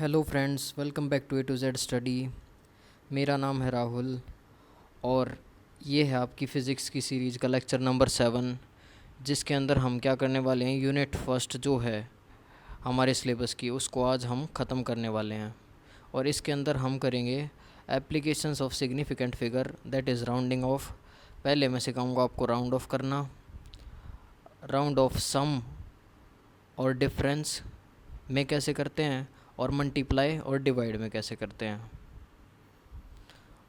Hello friends, welcome back to A to Z study. मेरा नाम है राहुल और ये है आपकी फ़िज़िक्स की सीरीज़ का लेक्चर नंबर 7, जिसके अंदर हम क्या करने वाले हैं, यूनिट फर्स्ट जो है हमारे सिलेबस की, उसको आज हम ख़त्म करने वाले हैं। और इसके अंदर हम करेंगे applications of significant figure, that is rounding off. पहले मैं सिखाऊंगा आपको राउंड ऑफ करना, राउंड ऑफ सम और डिफरेंस में कैसे करते हैं, और मल्टीप्लाई और डिवाइड में कैसे करते हैं।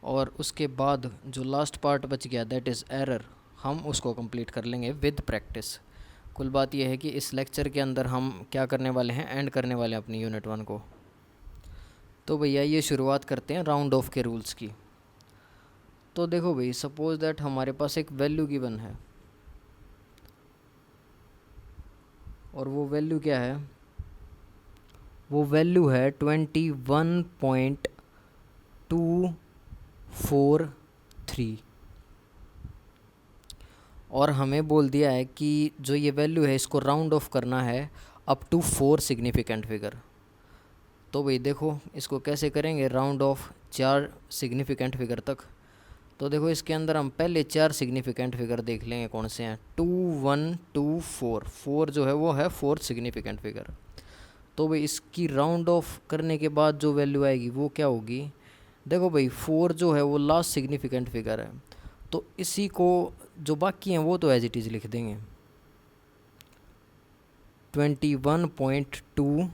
और उसके बाद जो लास्ट पार्ट बच गया, दैट इज़ एरर, हम उसको कंप्लीट कर लेंगे विद प्रैक्टिस। कुल बात यह है कि इस लेक्चर के अंदर हम क्या करने वाले हैं, एंड करने वाले हैं अपनी यूनिट 1 को। तो भैया ये शुरुआत करते हैं राउंड ऑफ के रूल्स की। तो देखो भाई, सपोज दैट हमारे पास एक वैल्यू गिवन है, और वो वैल्यू क्या है, वो वैल्यू है 21.243, और हमें बोल दिया है कि जो ये वैल्यू है इसको राउंड ऑफ करना है अप टू 4 सिग्निफिकेंट फिगर। तो भाई देखो, इसको कैसे करेंगे राउंड ऑफ 4 सिग्निफिकेंट फिगर तक। तो देखो, इसके अंदर हम पहले 4 सिग्निफिकेंट फिगर देख लेंगे कौन से हैं। 2 1 2 4, 4 जो है वो है 4 सिग्निफिकेंट फिगर। तो भाई इसकी राउंड ऑफ करने के बाद जो वैल्यू आएगी वो क्या होगी। देखो भाई, 4 जो है वो लास्ट सिग्निफिकेंट फिगर है, तो इसी को जो बाकी हैं वो तो एज इट इज़ लिख देंगे 21.2।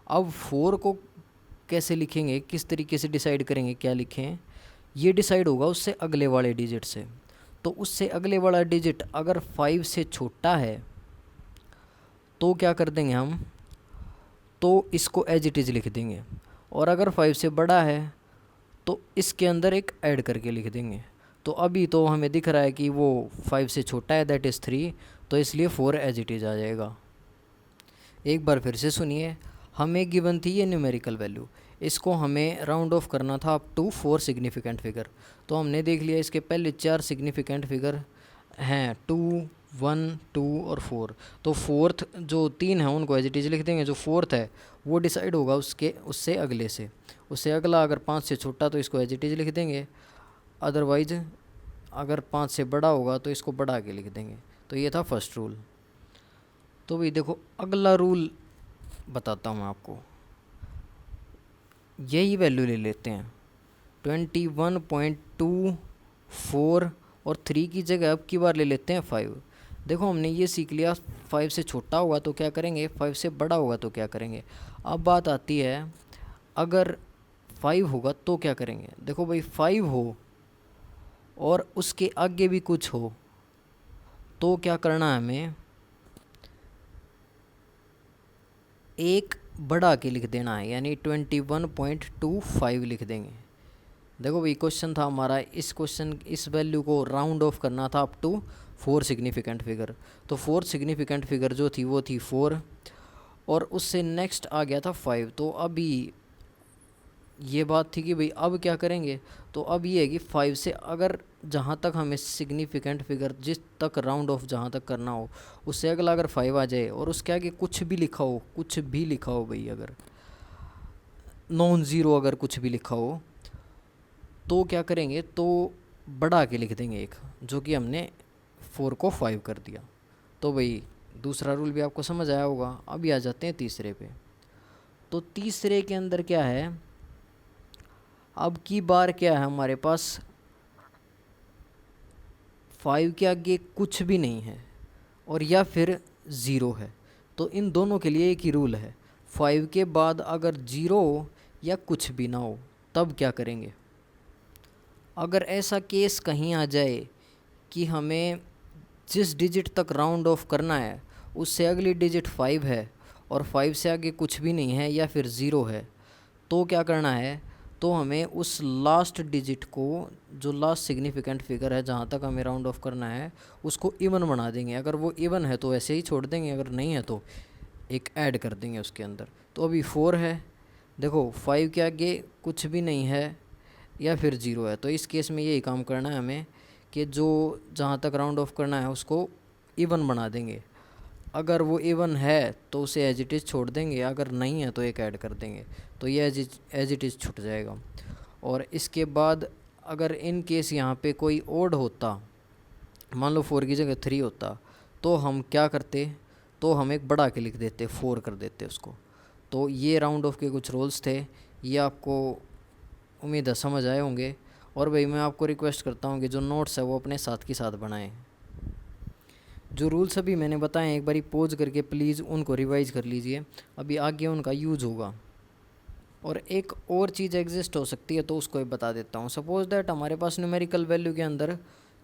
अब 4 को कैसे लिखेंगे, किस तरीके से डिसाइड करेंगे, क्या लिखें, ये डिसाइड होगा उससे अगले वाले डिजिट से। तो उससे अगले वाला डिजिट अगर 5 से छोटा है तो क्या कर देंगे हम, तो इसको एज इट इज़ लिख देंगे। और अगर 5 से बड़ा है तो इसके अंदर एक ऐड करके लिख देंगे। तो अभी तो हमें दिख रहा है कि वो 5 से छोटा है, दैट इज़ 3, तो इसलिए 4 एज इट इज़ आ जाएगा। एक बार फिर से सुनिए, हमें गिवन थी ये न्यूमेरिकल वैल्यू, इसको हमें राउंड ऑफ करना था अप टू 4 सिग्निफिकेंट फिगर। तो हमने देख लिया इसके पहले 4 सिग्निफिकेंट फिगर हैं 2 1 2 और 4। तो फोर्थ जो 3 हैं उनको एज इट इज़ लिख देंगे, जो फोर्थ है वो डिसाइड होगा उससे अगले से। उससे अगला अगर 5 से छोटा तो इसको एज इट इज़ लिख देंगे, अदरवाइज अगर 5 से बड़ा होगा तो इसको बढ़ा के लिख देंगे। तो ये था फर्स्ट रूल। तो भाई देखो, अगला रूल बताता हूँ मैं आपको। यही वैल्यू ले लेते हैं 21.24 और 3 की जगह अब की बार ले लेते हैं 5। देखो, हमने ये सीख लिया 5 से छोटा होगा तो क्या करेंगे, 5 से बड़ा होगा तो क्या करेंगे। अब बात आती है, अगर 5 होगा तो क्या करेंगे। देखो भाई, 5 हो और उसके आगे भी कुछ हो तो क्या करना है, हमें एक बढ़ा के लिख देना है, यानी 21.25 लिख देंगे। देखो भाई, क्वेश्चन था हमारा, इस वैल्यू को राउंड ऑफ करना था अप टू 4 सिग्निफिकेंट फिगर। तो 4 सिग्निफिकेंट फिगर जो थी वो थी 4, और उससे नेक्स्ट आ गया था 5। तो अभी ये बात थी कि भाई अब क्या करेंगे। तो अब ये है कि 5 से अगर जहाँ तक हमें सिग्निफिकेंट फिगर जिस तक राउंड ऑफ जहाँ तक करना हो, उससे अगला अगर 5 आ जाए और उसके आगे कुछ भी लिखा हो, कुछ भी लिखा हो भाई, अगर नॉन ज़ीरो अगर कुछ भी लिखा हो तो क्या करेंगे, तो बढ़ा के लिख देंगे एक, जो कि हमने 4 को 5 कर दिया। तो भाई दूसरा रूल भी आपको समझ आया होगा। अभी आ जाते हैं तीसरे पे। तो तीसरे के अंदर क्या है, अब की बार क्या है हमारे पास, 5 के आगे कुछ भी नहीं है और या फिर ज़ीरो है। तो इन दोनों के लिए एक ही रूल है, 5 के बाद अगर ज़ीरो या कुछ भी ना हो तब क्या करेंगे। अगर ऐसा केस कहीं आ जाए कि हमें जिस डिजिट तक राउंड ऑफ करना है उससे अगली डिजिट 5 है और 5 से आगे कुछ भी नहीं है या फिर ज़ीरो है, तो क्या करना है, तो हमें उस लास्ट डिजिट को, जो लास्ट सिग्निफिकेंट फिगर है जहाँ तक हमें राउंड ऑफ करना है, उसको इवन बना देंगे। अगर वो इवन है तो ऐसे ही छोड़ देंगे, अगर नहीं है तो एक ऐड कर देंगे उसके अंदर। तो अभी 4 है, देखो 5 के आगे कुछ भी नहीं है या फिर ज़ीरो है, तो इस केस में यही काम करना है हमें कि जो जहाँ तक राउंड ऑफ करना है उसको इवन बना देंगे। अगर वो इवन है तो उसे एज इट इज़ छोड़ देंगे, अगर नहीं है तो एक ऐड कर देंगे, तो ये एज इट इज़ छूट जाएगा। और इसके बाद अगर इन केस यहाँ पे कोई ओड होता, मान लो 4 की जगह 3 होता, तो हम क्या करते, तो हम एक बढ़ा के लिख देते, 4 कर देते उसको। तो ये राउंड ऑफ के कुछ रूल्स थे, ये आपको उम्मीद है समझ आए होंगे। और भाई मैं आपको रिक्वेस्ट करता हूँ कि जो नोट्स है वो अपने साथ के साथ बनाएं। जो रूल्स अभी मैंने बताए एक बारी पॉज करके प्लीज़ उनको रिवाइज कर लीजिए, अभी आगे उनका यूज होगा। और एक और चीज़ एग्जिस्ट हो सकती है तो उसको भी बता देता हूँ। सपोज दैट हमारे पास न्यूमेरिकल वैल्यू के अंदर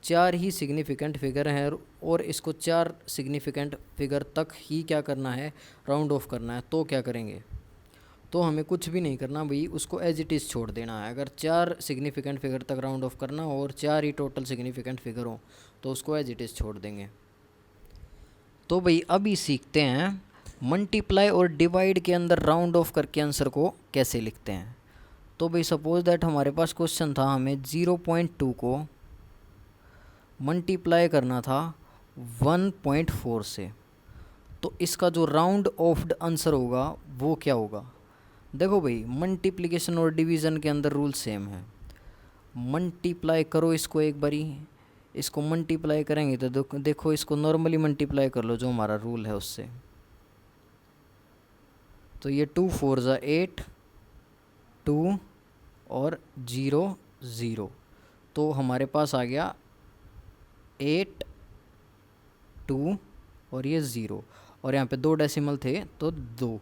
4 ही सिग्निफिकेंट फिगर हैं और इसको 4 सिग्निफिकेंट फिगर तक ही क्या करना है, राउंड ऑफ करना है, तो क्या करेंगे, तो हमें कुछ भी नहीं करना भाई, उसको एज इट इज़ छोड़ देना है। अगर 4 सिग्निफिकेंट फिगर तक राउंड ऑफ करना हो और 4 ही टोटल सिग्निफिकेंट फिगर हो तो उसको एज इट इज़ छोड़ देंगे। तो भाई अभी सीखते हैं मल्टीप्लाई और डिवाइड के अंदर राउंड ऑफ करके आंसर को कैसे लिखते हैं। तो भाई सपोज दैट हमारे पास क्वेश्चन था, हमें 0.2 को मल्टीप्लाई करना था 1.4 से, तो इसका जो राउंड ऑफ्ड आंसर होगा वो क्या होगा। देखो भाई मल्टीप्लिकेशन और डिवीज़न के अंदर रूल सेम है, मल्टीप्लाई करो इसको एक बारी, इसको मल्टीप्लाई करेंगे तो देखो इसको नॉर्मली मल्टीप्लाई कर लो जो हमारा रूल है उससे, तो ये 2 4 ज़ा 8, 2 और 0 0, तो हमारे पास आ गया 8 2 और ये 0, और यहाँ पे 2 डेसिमल थे तो 2।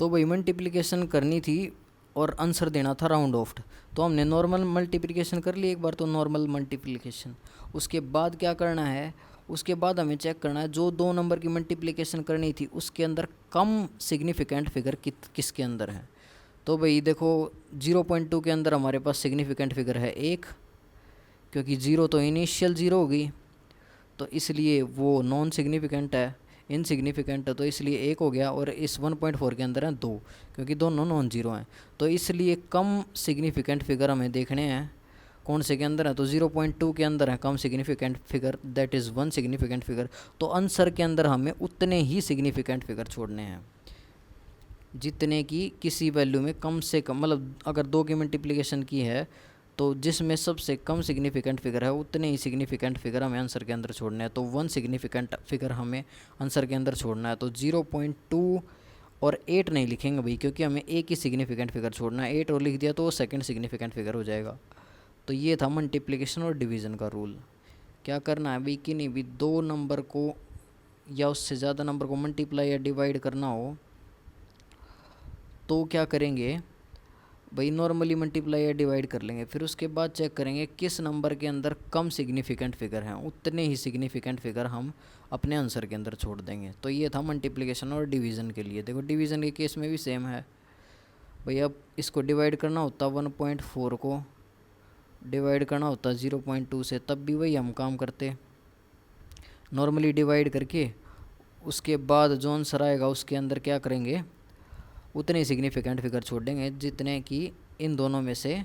तो भाई मल्टीप्लिकेशन करनी थी और आंसर देना था राउंड ऑफ्ड, तो हमने नॉर्मल मल्टीप्लिकेशन कर ली एक बार, तो नॉर्मल मल्टीप्लिकेशन। उसके बाद क्या करना है, उसके बाद हमें चेक करना है जो 2 नंबर की मल्टीप्लिकेशन करनी थी उसके अंदर कम सिग्निफिकेंट फिगर किसके अंदर है। तो भाई देखो 0.2 के अंदर हमारे पास सिग्निफिकेंट फिगर है 1, क्योंकि 0 तो इनिशियल 0 होगी, तो इसलिए वो नॉन सिग्निफिकेंट है, इनसिग्निफिकेंट है, तो इसलिए 1 हो गया। और इस 1.4 के अंदर है 2, क्योंकि दोनों नॉन जीरो हैं, तो इसलिए कम सिग्निफिकेंट फिगर हमें देखने हैं कौन से के अंदर है, तो 0.2 के अंदर है कम significant figure, that is 1 significant figure. तो आंसर के अंदर हमें उतने ही सिग्निफिकेंट फिगर छोड़ने हैं जितने की किसी वैल्यू में कम से कम, मतलब अगर 2 की मल्टीप्लिकेशन की है तो जिसमें सबसे कम सिग्निफिकेंट फिगर है उतने ही सिग्निफिकेंट फिगर हमें आंसर के अंदर छोड़ना है। तो 1 सिग्निफिकेंट फिगर हमें आंसर के अंदर छोड़ना है, तो 0.2 और 8 नहीं लिखेंगे भाई, क्योंकि हमें एक ही सिग्निफिकेंट फिगर छोड़ना है, 8 और लिख दिया तो वो सेकंड सिग्निफिकेंट फिगर हो जाएगा। तो ये था मल्टीप्लिकेशन और डिवीज़न का रूल। क्या करना है भाई कि नहीं भी 2 नंबर को या उससे ज़्यादा नंबर को मल्टीप्लाई या डिवाइड करना हो तो क्या करेंगे भाई, नॉर्मली मल्टीप्लाई या डिवाइड कर लेंगे, फिर उसके बाद चेक करेंगे किस नंबर के अंदर कम सिग्निफिकेंट फिगर हैं, उतने ही सिग्निफिकेंट फिगर हम अपने आंसर के अंदर छोड़ देंगे। तो ये था मल्टीप्लिकेशन और डिवीज़न के लिए। देखो डिवीज़न के केस में भी सेम है भाई, अब इसको डिवाइड करना होता 1.4 को डिवाइड करना होता 0.2 से, तब भी वही हम काम करते, नॉर्मली डिवाइड करके उसके बाद जो आंसर आएगा उसके अंदर क्या करेंगे, उतने सिग्निफिकेंट फिगर छोड़ देंगे जितने कि इन दोनों में से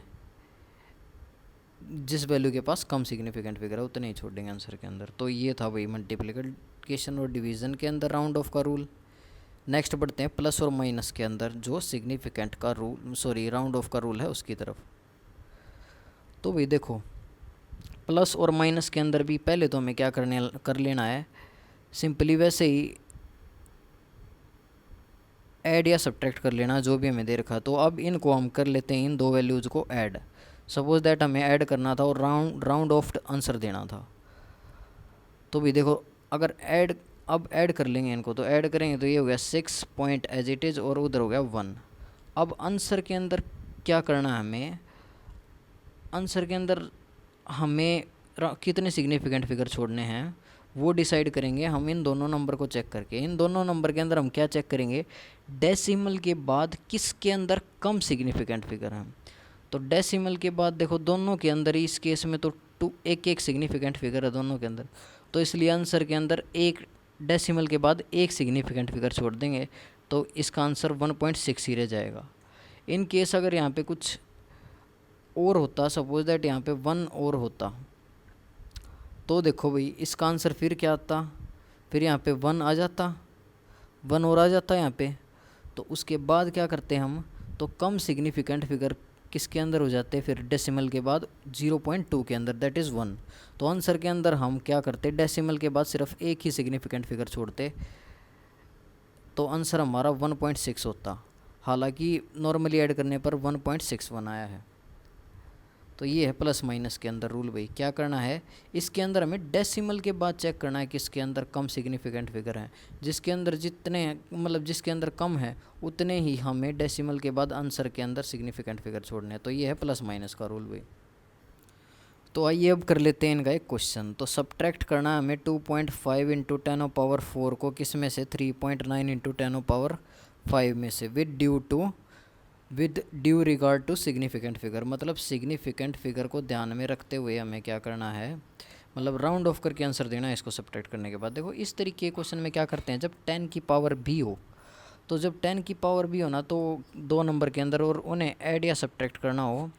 जिस वैल्यू के पास कम सिग्निफिकेंट फिगर है उतने ही छोड़ देंगे आंसर के अंदर। तो ये था भाई मल्टीप्लिकेशन और डिवीज़न के अंदर राउंड ऑफ का रूल। नेक्स्ट बढ़ते हैं प्लस और माइनस के अंदर जो सिग्निफिकेंट का रूल, सॉरी राउंड ऑफ का रूल है उसकी तरफ। तो भाई देखो प्लस और माइनस के अंदर भी पहले तो हमें क्या कर लेना है, सिंपली वैसे ही ऐड या सब्ट्रैक्ट कर लेना जो भी हमें दे रखा। तो अब इनको हम कर लेते हैं, इन 2 वैल्यूज़ को ऐड। सपोज दैट हमें ऐड करना था और राउंड ऑफ आंसर देना था। तो भी देखो अगर अब ऐड कर लेंगे इनको, तो ऐड करेंगे तो ये हो गया 6 पॉइंट एज इट इज़ और उधर हो गया 1। अब आंसर के अंदर क्या करना है हमें, आंसर के अंदर हमें कितने सिग्निफिकेंट फिगर छोड़ने हैं वो डिसाइड करेंगे हम इन दोनों नंबर को चेक करके। इन दोनों नंबर के अंदर हम क्या चेक करेंगे, डेसिमल के बाद किसके अंदर कम सिग्निफिकेंट फिगर है। तो डेसिमल के बाद देखो दोनों के अंदर ही, इस केस में तो एक सिग्निफिकेंट फिगर है दोनों के अंदर, तो इसलिए आंसर के अंदर एक डेसिमल के बाद एक सिग्निफिकेंट फिगर छोड़ देंगे, तो इसका आंसर 1.6 ही रह जाएगा। इन केस अगर यहाँ पे कुछ और होता, सपोज दैट यहाँ पे 1 और होता, तो देखो भाई इसका आंसर फिर क्या आता, फिर यहाँ पे 1 आ जाता, 1 और आ जाता यहाँ पे। तो उसके बाद क्या करते हैं हम, तो कम सिग्निफिकेंट फिगर किसके अंदर हो जाते हैं, फिर डेसिमल के बाद 0.2 के अंदर, दैट इज़ 1। तो आंसर के अंदर हम क्या करते, डेसिमल के बाद सिर्फ एक ही सिग्निफिकेंट फिगर छोड़ते, तो आंसर हमारा 1.6 होता। हालांकि नॉर्मली ऐड करने पर 1.61 आया है। तो ये है प्लस माइनस के अंदर रूल भाई। क्या करना है, इसके अंदर हमें डेसिमल के बाद चेक करना है किसके अंदर कम सिग्निफिकेंट फिगर हैं। जिसके अंदर जितने मतलब जिसके अंदर कम है उतने ही हमें डेसिमल के बाद आंसर के अंदर सिग्निफिकेंट फिगर छोड़ने हैं। तो ये है प्लस माइनस का रूल भाई। तो आइए अब कर लेते हैं इनका एक क्वेश्चन। तो सब्ट्रैक्ट करना है हमें 2.5 इंटू 10⁻⁴ को किस में से, 3.9 इंटू 10⁻5 में से, with due regard to significant figure. मतलब सिग्निफिकेंट फिगर को ध्यान में रखते हुए हमें क्या करना है, मतलब राउंड ऑफ करके आंसर देना है इसको सब्ट्रैक्ट करने के बाद। देखो इस तरीके के क्वेश्चन में क्या करते हैं, जब 10 की पावर भी हो, तो जब 10 की पावर भी हो ना, तो 2 नंबर के अंदर और उन्हें ऐड या सब्ट्रैक्ट करना हो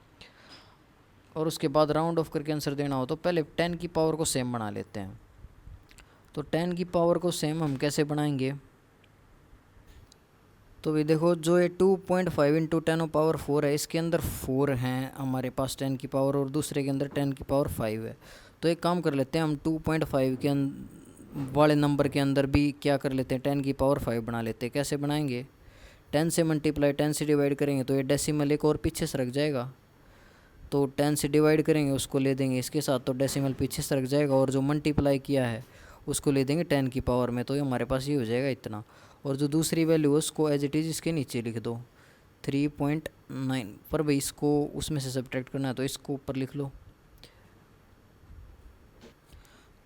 और उसके बाद राउंड ऑफ करके आंसर देना हो, तो पहले 10 की पावर को सेम बना लेते हैं। तो 10 की पावर को सेम हम कैसे बनाएंगे, तो भी देखो जो ये 2.5 इंटू 10⁻⁴ है, इसके अंदर 4 हैं हमारे पास 10 की पावर, और दूसरे के अंदर 10 की पावर 5 है। तो एक काम कर लेते हैं हम, 2.5 के वाले नंबर के अंदर भी क्या कर लेते हैं, 10 की पावर 5 बना लेते हैं। कैसे बनाएंगे, 10 से मल्टीप्लाई 10 से डिवाइड करेंगे तो ये डेसिमल एक और पीछे सरक जाएगा, तो 10 से डिवाइड करेंगे उसको ले देंगे इसके साथ, तो डेसिमल पीछे सरक जाएगा, और जो मल्टीप्लाई किया है उसको ले देंगे 10 की पावर में, तो ये हमारे पास ये हो जाएगा इतना। और जो दूसरी वैल्यू है उसको एज इट इज़ इसके नीचे लिख दो 3.9 पर। भाई इसको उसमें से सब्ट्रैक्ट करना है तो इसको ऊपर लिख लो।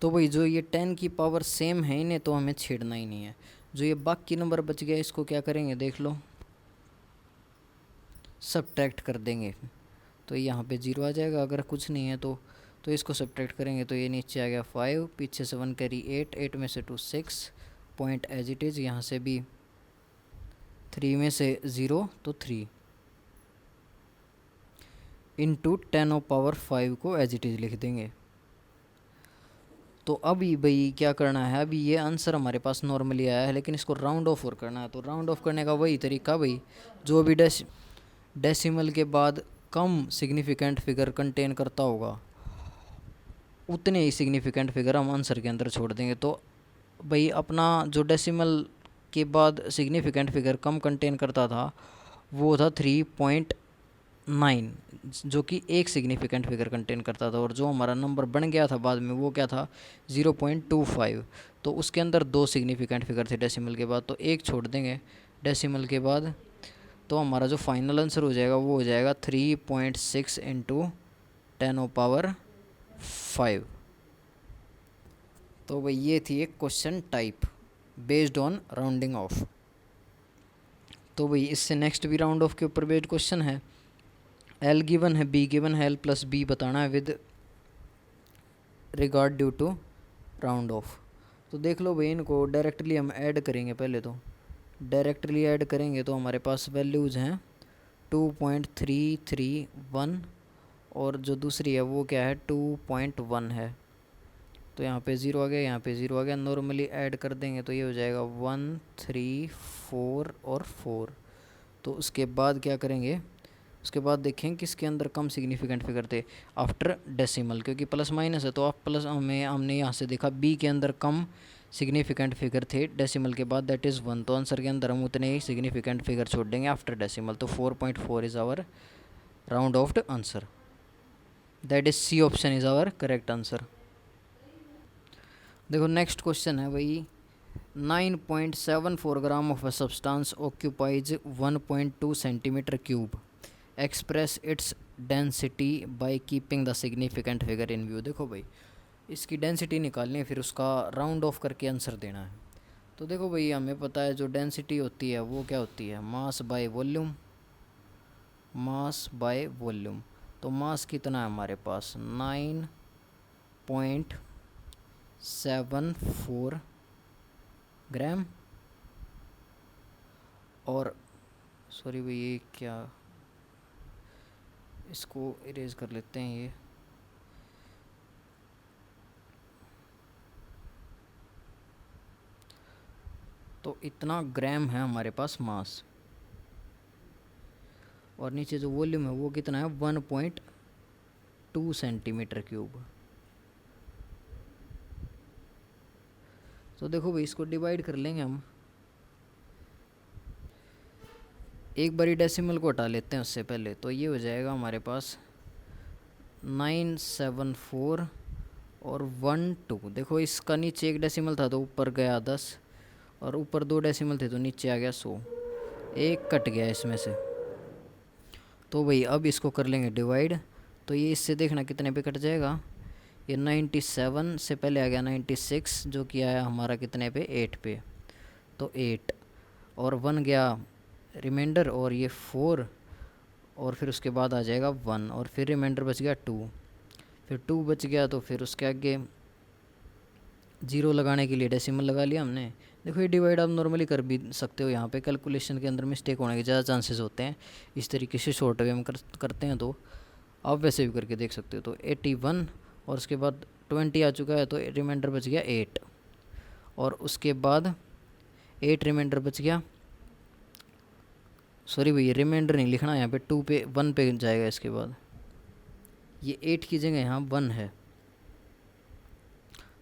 तो भाई जो ये 10 की पावर सेम है इन्हें तो हमें छेड़ना ही नहीं है। जो ये बाकी नंबर बच गया इसको क्या करेंगे देख लो, सब्ट्रैक्ट कर देंगे। तो यहाँ पे 0 आ जाएगा अगर कुछ नहीं है तो इसको सब्ट्रैक्ट करेंगे तो ये नीचे आ गया 5, पीछे से 1 कैरी 8, 8 में से 2 6, पॉइंट एज इट इज़, यहाँ से भी 3 में से 0 तो 3 इंटू 10⁻⁵ को एज इट इज़ लिख देंगे। तो अभी भाई क्या करना है, अभी ये आंसर हमारे पास नॉर्मली आया है लेकिन इसको राउंड ऑफ और करना है। तो राउंड ऑफ करने का वही तरीका भाई, जो भी डेसिमल के बाद कम सिग्निफिकेंट फिगर कंटेन करता होगा उतने ही सिग्निफिकेंट फिगर हम आंसर के अंदर छोड़ देंगे। तो भाई अपना जो डेसिमल के बाद सिग्निफिकेंट फिगर कम कंटेन करता था वो था 3.9, जो कि एक सिग्निफिकेंट फिगर कंटेन करता था, और जो हमारा नंबर बन गया था बाद में वो क्या था 0.25। तो उसके अंदर 2 सिग्निफिकेंट फिगर थे डेसिमल के बाद, तो एक छोड़ देंगे डेसिमल के बाद। तो हमारा जो फाइनल आंसर हो जाएगा वो हो जाएगा 3.6 इंटू 10⁻⁵। तो भाई ये थी एक question type based on rounding off. तो भाई इससे नेक्स्ट भी राउंड ऑफ के ऊपर बेस्ड क्वेश्चन है। एल गिवन है, बी गिवन है, एल प्लस बी बताना है with regard due to round off. तो देख लो भाई इनको डायरेक्टली हम ऐड करेंगे। पहले तो डायरेक्टली ऐड करेंगे तो हमारे पास वैल्यूज़ हैं 2.331 और जो दूसरी है वो क्या है 2.1 है। तो यहाँ पे 0 आ गया, यहाँ पे 0 आ गया। नॉर्मली ऐड कर देंगे तो ये हो जाएगा 1 3 4 और 4। तो उसके बाद क्या करेंगे, उसके बाद देखें किसके अंदर कम सिग्निफिकेंट फिगर थे आफ्टर डेसिमल, क्योंकि प्लस माइनस है तो आप प्लस हमने यहाँ से देखा बी के अंदर कम सिग्निफिकेंट फिगर थे डेसिमल के बाद, दैट इज़ 1। तो आंसर के अंदर हम उतने ही सिग्निफिकेंट फिगर छोड़ देंगे आफ्टर डेसिमल। तो 4.4 is our round off the answer, that is C option is our correct answer. देखो नेक्स्ट क्वेश्चन है भाई, 9.74 gram of a substance occupies 1.2 centimetre cube, express its density by keeping the significant figure in view. देखो भाई इसकी density निकालनी है, फिर उसका राउंड ऑफ करके आंसर देना है। तो देखो भाई हमें पता है जो डेंसिटी होती है वो क्या होती है, mass by volume, mass by volume. तो मास कितना है हमारे पास 9.74 ग्राम, और सॉरी भाई ये क्या, इसको इरेज कर लेते हैं ये। तो इतना ग्राम है हमारे पास मास। और नीचे जो वॉल्यूम है वो कितना है 1.2 सेंटीमीटर क्यूब। तो देखो भाई इसको डिवाइड कर लेंगे हम। एक बारी डेसिमल को हटा लेते हैं उससे पहले, तो ये हो जाएगा हमारे पास 974 और 12। देखो इसका नीचे एक डेसिमल था तो ऊपर गया 10 और ऊपर 2 डेसिमल थे तो नीचे आ गया 100। एक कट गया इसमें से। तो भाई अब इसको कर लेंगे डिवाइड। तो ये इससे देखना कितने पे कट जाएगा। ये 97 से पहले आ गया 96 जो कि आया हमारा कितने पे 8 पे। तो 8 और 1 गया रिमाइंडर और ये 4 और फिर उसके बाद आ जाएगा 1 और फिर रिमाइंडर बच गया 2। फिर 2 बच गया तो फिर उसके आगे 0 लगाने के लिए डेसिमल लगा लिया हमने। देखो ये डिवाइड आप नॉर्मली कर भी सकते हो, यहाँ पे कैलकुलेशन के अंदर मिस्टेक होने के ज़्यादा चांसेस होते हैं। इस तरीके से शॉर्ट वे में करते हैं तो आप वैसे भी करके देख सकते हो। तो 81 और उसके बाद 20 आ चुका है तो रिमाइंडर बच गया 8 और उसके बाद 8 रिमाइंडर बच गया। सॉरी भैया रिमाइंडर नहीं लिखना यहाँ पे, 2 पे 1 पे जाएगा इसके बाद। ये 8 की जगह यहाँ 1 है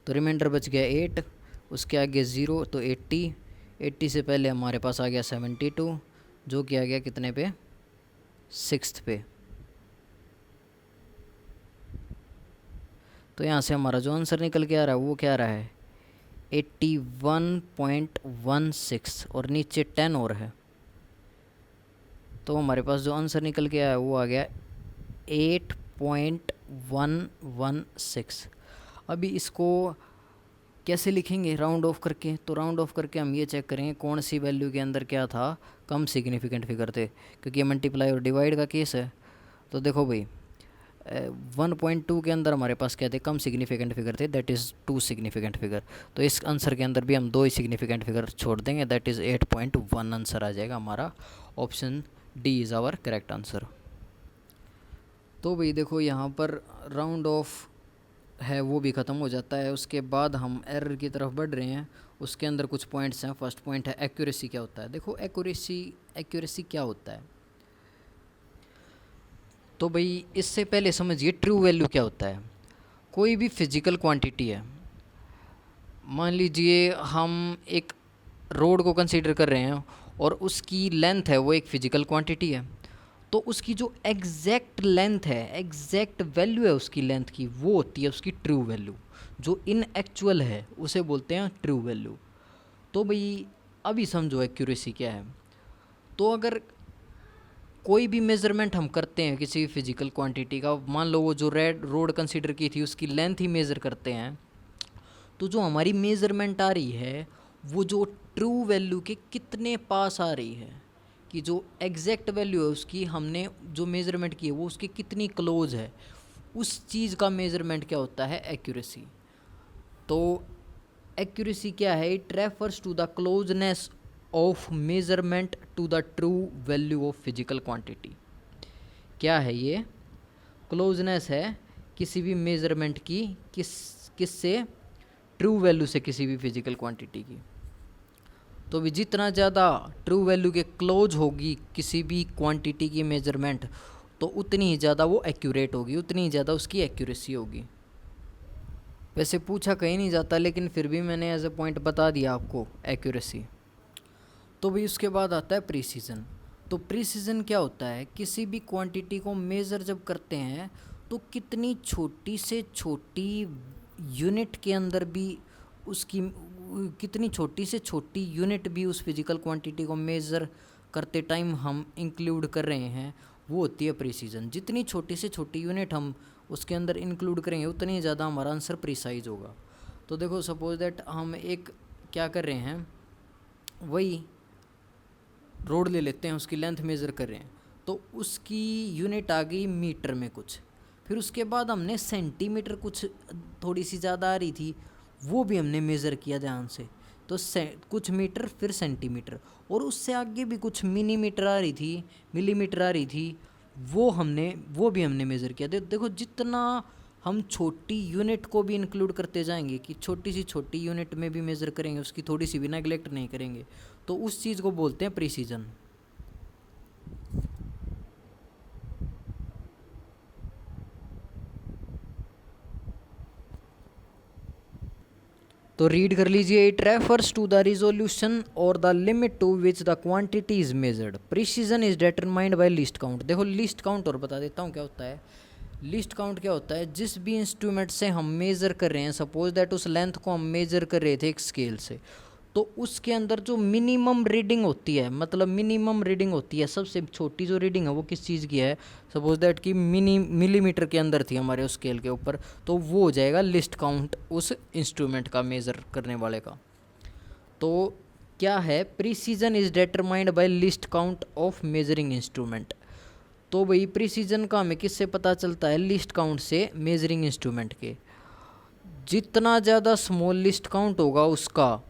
तो रिमाइंडर बच गया 8, उसके आगे 0 तो 80 से पहले हमारे पास आ गया 72 जो कि आ गया कितने पे 6th पे। तो यहाँ से हमारा जो आंसर निकल के आ रहा है वो क्या आ रहा है 81.16 और नीचे 10 और है। तो हमारे पास जो आंसर निकल के आया वो आ गया 8.116। अभी इसको कैसे लिखेंगे राउंड ऑफ करके। तो राउंड ऑफ करके हम ये चेक करेंगे कौन सी वैल्यू के अंदर क्या था कम सिग्निफिकेंट फिगर थे, क्योंकि ये मल्टीप्लाई और डिवाइड का केस है। तो देखो भाई 1.2 के अंदर हमारे पास क्या थे कम सिग्निफिकेंट फिगर थे, दैट इज़ 2 सिग्निफिकेंट फिगर। तो इस आंसर के अंदर भी हम 2 ही सिग्निफिकेंट फिगर छोड़ देंगे, दैट इज़ 8.1 आंसर आ जाएगा हमारा। Option D is our correct answer. तो भाई देखो यहाँ पर राउंड ऑफ है वो भी ख़त्म हो जाता है। उसके बाद हम एरर की तरफ बढ़ रहे हैं। उसके अंदर कुछ पॉइंट्स हैं। फर्स्ट पॉइंट है एक्यूरेसी क्या होता है। देखो एक्यूरेसी क्या होता है। तो भाई इससे पहले समझिए ट्रू वैल्यू क्या होता है। कोई भी फिजिकल क्वांटिटी है, मान लीजिए हम एक रोड को कंसीडर कर रहे हैं और उसकी लेंथ है वो एक फिजिकल क्वांटिटी है, तो उसकी जो एग्जैक्ट लेंथ है, एग्जैक्ट वैल्यू है उसकी लेंथ की, वो होती है उसकी ट्रू वैल्यू। जो इन एक्चुअल है उसे बोलते हैं ट्रू वैल्यू। तो भाई अभी समझो एक्यूरेसी क्या है। तो अगर कोई भी मेज़रमेंट हम करते हैं किसी भी फिजिकल क्वांटिटी का, मान लो वो जो रेड रोड कंसीडर की थी उसकी लेंथ ही मेज़र करते हैं, तो जो हमारी मेज़रमेंट आ रही है वो जो ट्रू वैल्यू के कितने पास आ रही है, कि जो एग्जैक्ट वैल्यू है उसकी हमने जो मेज़रमेंट की है वो उसकी कितनी क्लोज है, उस चीज़ का मेज़रमेंट क्या होता है एक्यूरेसी। तो एक्यूरेसी क्या है, it refers to the closeness of measurement to the true value of physical quantity. क्या है ये, क्लोजनेस है किसी भी मेज़रमेंट की किससे, ट्रू वैल्यू से किसी भी फिजिकल क्वांटिटी की। तो भी जितना ज़्यादा ट्रू वैल्यू के क्लोज होगी किसी भी क्वांटिटी की मेज़रमेंट, तो उतनी ही ज़्यादा वो एक्यूरेट होगी, उतनी ही ज़्यादा उसकी एक्यूरेसी होगी। वैसे पूछा कहीं नहीं जाता लेकिन फिर भी मैंने एज अ पॉइंट बता दिया आपको एक्यूरेसी। तो भी उसके बाद आता है प्रीसीजन। तो प्रीसीजन क्या होता है, किसी भी क्वांटिटी को मेज़र जब करते हैं तो कितनी छोटी से छोटी यूनिट के अंदर भी उसकी कितनी छोटी से छोटी यूनिट भी उस फिजिकल क्वांटिटी को मेज़र करते टाइम हम इंक्लूड कर रहे हैं, वो होती है प्रीसीजन। जितनी छोटी से छोटी यूनिट हम उसके अंदर इंक्लूड करेंगे उतनी ज़्यादा हमारा आंसर प्रीसाइज होगा। तो देखो सपोज दैट हम एक क्या कर रहे हैं, वही रोड ले लेते हैं, उसकी लेंथ मेज़र कर रहे हैं, तो उसकी यूनिट आ गई मीटर में कुछ, फिर उसके बाद हमने सेंटीमीटर कुछ थोड़ी सी ज़्यादा आ रही थी, वो भी हमने मेज़र किया ध्यान से, तो कुछ मीटर फिर सेंटीमीटर, और उससे आगे भी कुछ मिलीमीटर आ रही थी, वो भी हमने मेज़र किया। देखो जितना हम छोटी यूनिट को भी इंक्लूड करते जाएंगे कि छोटी सी छोटी यूनिट में भी मेज़र करेंगे, उसकी थोड़ी सी भी नेगलेक्ट नहीं करेंगे, तो उस चीज़ को बोलते हैं प्रिसीजन। तो रीड कर लीजिए, it refers to the resolution और the limit to which the quantity is measured. Precision is determined by least count. देखो लिस्ट काउंट और बता देता हूँ क्या होता है। लिस्ट काउंट क्या होता है, जिस भी इंस्ट्रूमेंट से हम मेज़र कर रहे हैं, सपोज दैट उस लेंथ को हम मेज़र कर रहे थे एक स्केल से, तो उसके अंदर जो मिनिमम रीडिंग होती है, मतलब मिनिमम रीडिंग होती है, सबसे छोटी जो रीडिंग है वो किस चीज़ की है, सपोज दैट कि मिलीमीटर के अंदर थी हमारे उस स्केल के ऊपर, तो वो हो जाएगा लिस्ट काउंट उस इंस्ट्रूमेंट का, मेज़र करने वाले का। तो क्या है, precision is determined by least count of measuring instrument. तो भाई प्रिसीजन का हमें किससे पता चलता है, लिस्ट काउंट से मेजरिंग इंस्ट्रूमेंट के। जितना ज़्यादा स्मॉल लिस्ट काउंट होगा उसका,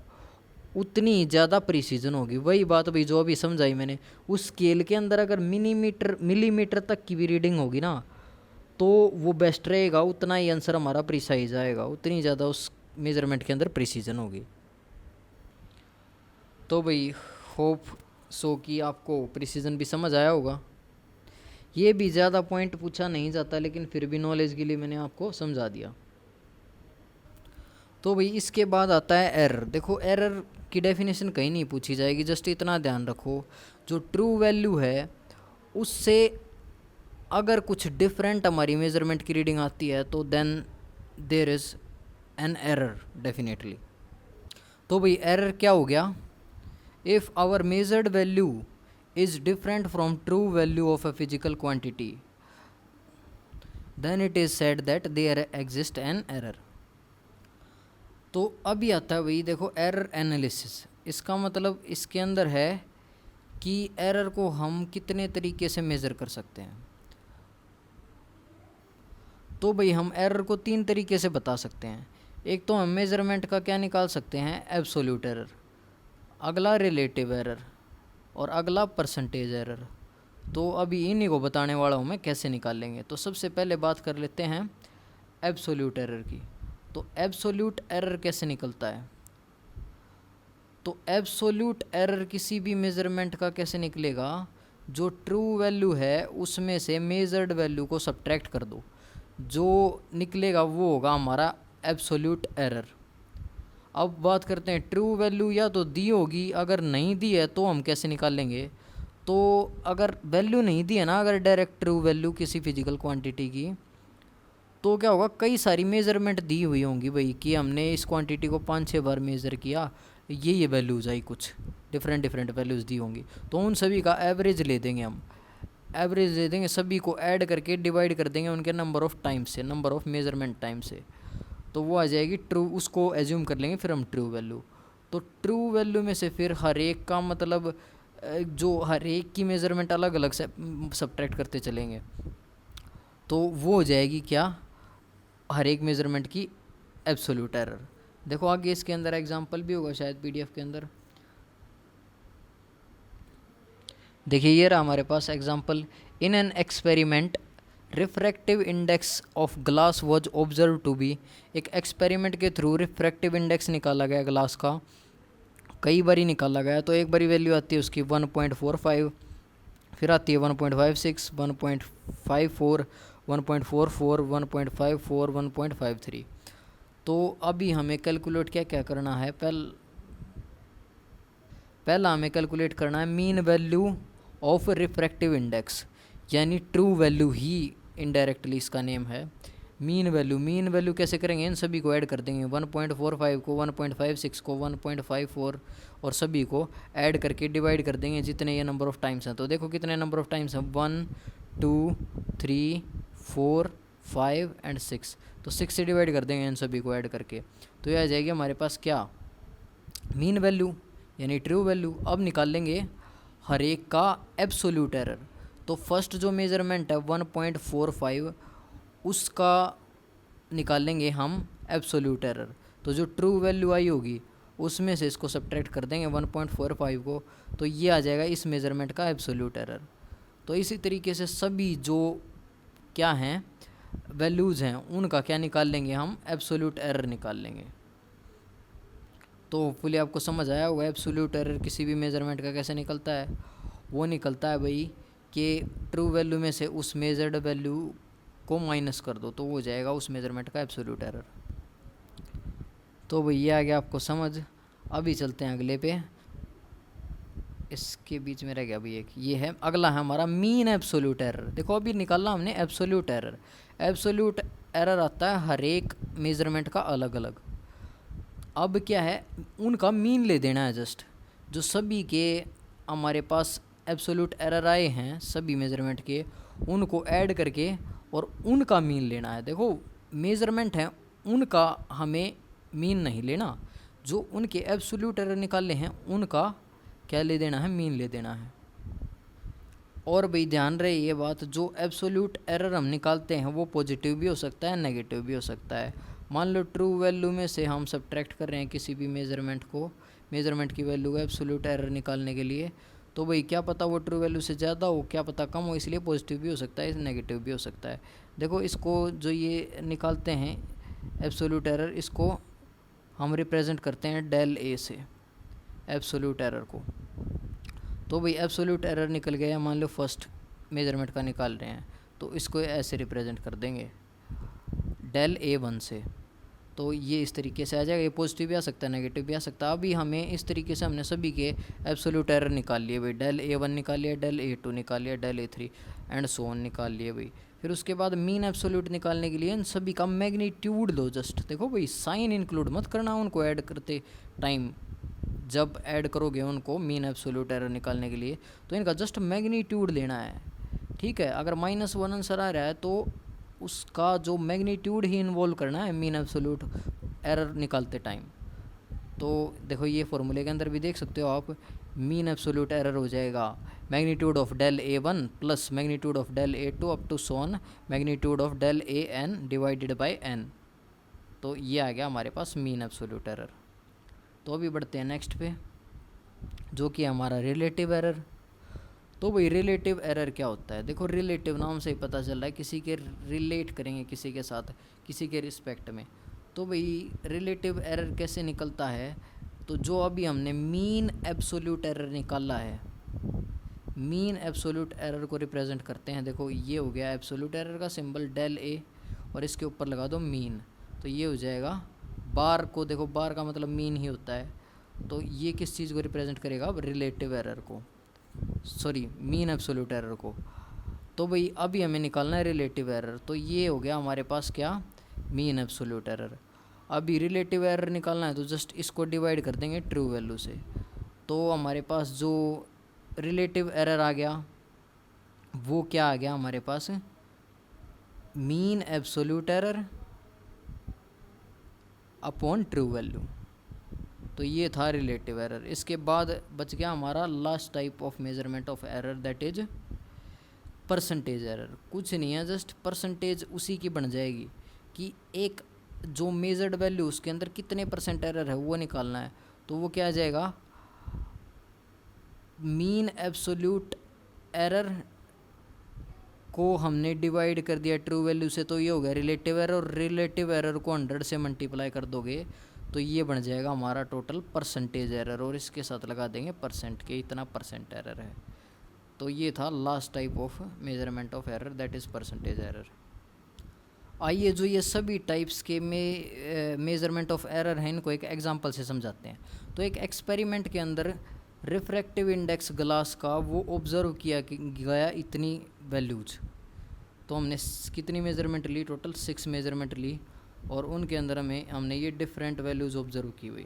उतनी ज़्यादा प्रिसीजन होगी। वही बात भाई जो अभी समझाई मैंने, उस स्केल के अंदर अगर मिलीमीटर तक की भी रीडिंग होगी ना, तो वो बेस्ट रहेगा, उतना ही आंसर हमारा प्रिसाइज आएगा, उतनी ज़्यादा उस मेजरमेंट के अंदर प्रिसीजन होगी। तो भाई होप सो कि आपको प्रिसीजन भी समझ आया होगा। ये भी ज़्यादा पॉइंट पूछा नहीं जाता, लेकिन फिर भी नॉलेज के लिए मैंने आपको समझा दिया। तो भाई इसके बाद आता है एरर। देखो एरर की डेफिनेशन कहीं नहीं पूछी जाएगी, जस्ट इतना ध्यान रखो, जो ट्रू वैल्यू है उससे अगर कुछ डिफरेंट हमारी मेजरमेंट की रीडिंग आती है तो then there is an error definitely. तो भाई एरर क्या हो गया, if our measured value is different from true value of a physical quantity then it is said that there exist an error. तो अभी आता है भाई देखो एरर एनालिसिस। इसका मतलब इसके अंदर है कि एरर को हम कितने तरीके से मेज़र कर सकते हैं। तो भाई हम एरर को 3 तरीके से बता सकते हैं। एक तो हम मेज़रमेंट का क्या निकाल सकते हैं, एब्सोल्यूट एरर, अगला रिलेटिव एरर और अगला परसेंटेज एरर। तो अभी इन्हीं को बताने वाला हूँ मैं कैसे निकालेंगे। तो सबसे पहले बात कर लेते हैं एब्सोल्यूट एरर की। तो एब्सोल्यूट एरर कैसे निकलता है, तो एब्सोल्यूट एरर किसी भी मेज़रमेंट का कैसे निकलेगा, जो ट्रू वैल्यू है उसमें से मेजर्ड वैल्यू को सब्ट्रैक्ट कर दो, जो निकलेगा वो होगा हमारा एब्सोल्यूट एरर। अब बात करते हैं ट्रू वैल्यू या तो दी होगी, अगर नहीं दी है तो हम कैसे निकाल लेंगे। तो अगर वैल्यू नहीं दी है ना, अगर डायरेक्ट ट्रू वैल्यू किसी फिजिकल क्वांटिटी की, तो क्या होगा, कई सारी मेज़रमेंट दी हुई होंगी भाई कि हमने इस क्वांटिटी को 5-6 बार मेज़र किया, ये वैल्यूज़ आई, कुछ डिफरेंट वैल्यूज़ दी होंगी, तो उन सभी का एवरेज ले देंगे हम, एवरेज ले देंगे, सभी को ऐड करके डिवाइड कर देंगे उनके नंबर ऑफ़ टाइम से, नंबर ऑफ़ मेज़रमेंट टाइम से, तो वो आ जाएगी ट्रू, उसको एज्यूम कर लेंगे फिर हम ट्रू वैल्यू। तो ट्रू वैल्यू में से फिर हर एक का मतलब जो हर एक की मेज़रमेंट अलग अलग से सब्ट्रैक्ट करते चलेंगे, तो वो हो जाएगी क्या, हर एक मेज़रमेंट की एब्सोल्यूट एरर। देखो आगे इसके अंदर एग्जांपल भी होगा शायद पीडीएफ के अंदर। देखिए ये रहा हमारे पास example, in an experiment refractive index of glass was observe to be. एक एक्सपेरिमेंट के थ्रू रिफ्रैक्टिव इंडेक्स निकाला गया ग्लास का, कई बारी निकाला गया। तो एक बारी वैल्यू आती है उसकी 1.45, फिर आती है 1.56, 1.54, 1.44, 1.54, 1.53। तो अभी हमें कैलकुलेट क्या क्या करना है, पहला हमें कैलकुलेट करना है mean value of refractive index, यानी ट्रू वैल्यू ही इनडायरेक्टली इसका नेम है। मीन वैल्यू कैसे करेंगे, इन सभी को ऐड कर देंगे, 1.45 को, 1.56 को, 1.54 और सभी को ऐड करके डिवाइड कर देंगे जितने ये नंबर ऑफ़ टाइम्स हैं। तो देखो कितने नंबर ऑफ़ टाइम्स हैं, 1, 2, 3, 4, 5 एंड 6। तो 6 से डिवाइड कर देंगे इन सभी को ऐड करके, तो ये आ जाएगी हमारे पास क्या, मीन वैल्यू यानी ट्रू वैल्यू। अब निकाल लेंगे हर एक का एब्सोल्यूट एरर। तो फर्स्ट जो मेज़रमेंट है 1.45, उसका निकाल लेंगे हम एब्सोल्यूट एरर। तो जो ट्रू वैल्यू आई होगी उसमें से इसको सब्ट्रैक्ट कर देंगे 1.45 को, तो ये आ जाएगा इस मेज़रमेंट का एब्सोल्यूट एरर। तो इसी तरीके से सभी जो क्या हैं वैल्यूज़ हैं उनका क्या निकाल लेंगे हम, एब्सोल्यूट एरर निकाल लेंगे। तो होपफुली आपको समझ आया होगा एब्सोल्यूट एरर किसी भी मेज़रमेंट का कैसे निकलता है। वो निकलता है भाई कि ट्रू वैल्यू में से उस मेजर्ड वैल्यू को माइनस कर दो, तो वो हो जाएगा उस मेज़रमेंट का एब्सोल्यूट एरर। तो भाई ये आ गया आपको समझ। अभी चलते हैं अगले पे। इसके बीच में रह गया भाई एक, ये है अगला है हमारा मीन एब्सोल्यूट एरर। देखो अभी निकाला हमने एब्सोल्यूट एरर। एब्सोल्यूट एरर आता है हर एक मेज़रमेंट का अलग अलग। अब क्या है, उनका मीन ले देना है जस्ट, जो सभी के हमारे पास एब्सोल्यूट एरर आए हैं सभी मेज़रमेंट के, उनको ऐड करके और उनका मीन लेना है। देखो मेज़रमेंट है उनका हमें मीन नहीं लेना, जो उनके एब्सोल्यूट एरर निकाले हैं उनका क्या ले देना है, मीन ले देना है। और भाई ध्यान रहे ये बात, जो एब्सोल्यूट एरर हम निकालते हैं वो पॉजिटिव भी हो सकता है नेगेटिव भी हो सकता है। मान लो ट्रू वैल्यू में से हम सब्ट्रैक्ट कर रहे हैं किसी भी मेज़रमेंट को, मेज़रमेंट की वैल्यू का एब्सोल्यूट एरर निकालने के लिए, तो भाई क्या पता वो ट्रू वैल्यू से ज़्यादा हो, क्या पता कम हो, इसलिए पॉजिटिव भी हो सकता है नेगेटिव भी हो सकता है। देखो इसको जो ये निकालते हैं एब्सोल्यूट एरर, इसको हम रिप्रेजेंट करते हैं डेल ए से एब्सोल्यूट एरर को। तो भाई एब्सोल्यूट एरर निकल गया, मान लो फर्स्ट मेज़रमेंट का निकाल रहे हैं, तो इसको ऐसे रिप्रेजेंट कर देंगे डेल A1 से। तो ये इस तरीके से आ जाएगा, ये पॉजिटिव भी आ सकता है नेगेटिव भी आ सकता है। अभी हमें इस तरीके से हमने सभी के एब्सोल्यूट एरर निकाल लिए भाई, डेल A1 निकाल लिया, डेल A2 निकाल लिया, del A3 and so on निकाल लिए भाई। फिर उसके बाद मीन एब्सोल्यूट निकालने के लिए इन सभी का मैग्नीट्यूड लो जस्ट। देखो भाई साइन इंक्लूड मत करना उनको ऐड करते टाइम, जब ऐड करोगे उनको मीन एब्सोल्यूट एरर निकालने के लिए तो इनका जस्ट मैग्नीट्यूड लेना है। ठीक है, अगर -1 आंसर आ रहा है तो उसका जो मैग्नीट्यूड ही इन्वॉल्व करना है मीन एब्सोल्यूट एरर निकालते टाइम। तो देखो ये फॉर्मूले के अंदर भी देख सकते हो आप, मीन एब्सोल्यूट एरर हो जाएगा magnitude of del A1 plus magnitude of del A2 up to soon magnitude of del AN divided by n। तो ये आ गया हमारे पास मीन एब्सोल्यूट एरर। तो अभी बढ़ते हैं नेक्स्ट पे, जो कि हमारा रिलेटिव एरर। तो भाई रिलेटिव एरर क्या होता है, देखो रिलेटिव नाम से ही पता चल रहा है किसी के रिलेट करेंगे किसी के साथ, किसी के रिस्पेक्ट में। तो भाई रिलेटिव एरर कैसे निकलता है, तो जो अभी हमने मीन एब्सोल्यूट एरर निकाला है, मीन एब्सोल्यूट एरर को रिप्रेजेंट करते हैं। देखो ये हो गया एब्सोल्यूट एरर का सिंबल डेल A, और इसके ऊपर लगा दो मीन, तो ये हो जाएगा बार को, देखो बार का मतलब मीन ही होता है। तो ये किस चीज़ को रिप्रेजेंट करेगा, अब रिलेटिव एरर को, सॉरी मीन एब्सोल्यूट एरर को। तो भाई अभी हमें निकालना है रिलेटिव एरर, तो ये हो गया हमारे पास क्या, मीन एब्सोल्यूट एरर। अभी रिलेटिव एरर निकालना है तो जस्ट इसको डिवाइड कर देंगे ट्रू वैल्यू से। तो हमारे पास जो रिलेटिव एरर आ गया वो क्या आ गया हमारे पास, mean absolute error upon true value. तो ये था रिलेटिव एरर। इसके बाद बच गया हमारा last type of measurement of error, that is percentage error. कुछ नहीं है, जस्ट परसेंटेज उसी की बन जाएगी कि एक जो मेजर्ड वैल्यू उसके अंदर कितने % एरर है वो निकालना है। तो वो क्या आ जाएगा, मीन एब्सोल्यूट एरर को हमने डिवाइड कर दिया ट्रू वैल्यू से, तो ये हो गया रिलेटिव एरर, और रिलेटिव एरर को 100 से मल्टीप्लाई कर दोगे तो ये बन जाएगा हमारा टोटल परसेंटेज एरर, और इसके साथ लगा देंगे परसेंट के, इतना % एरर है। तो ये था last type of measurement of error, that is percentage error. आइए जो ये सभी टाइप्स के मेजरमेंट ऑफ एरर हैं इनको एक एग्जांपल से समझाते हैं। तो एक एक्सपेरिमेंट के अंदर रिफ्रैक्टिव इंडेक्स ग्लास का वो ऑब्ज़र्व किया गया इतनी वैल्यूज। तो हमने कितनी मेजरमेंट ली, टोटल 6 मेजरमेंट ली, और उनके अंदर हमने ये डिफरेंट वैल्यूज़ ऑब्ज़र्व की हुई,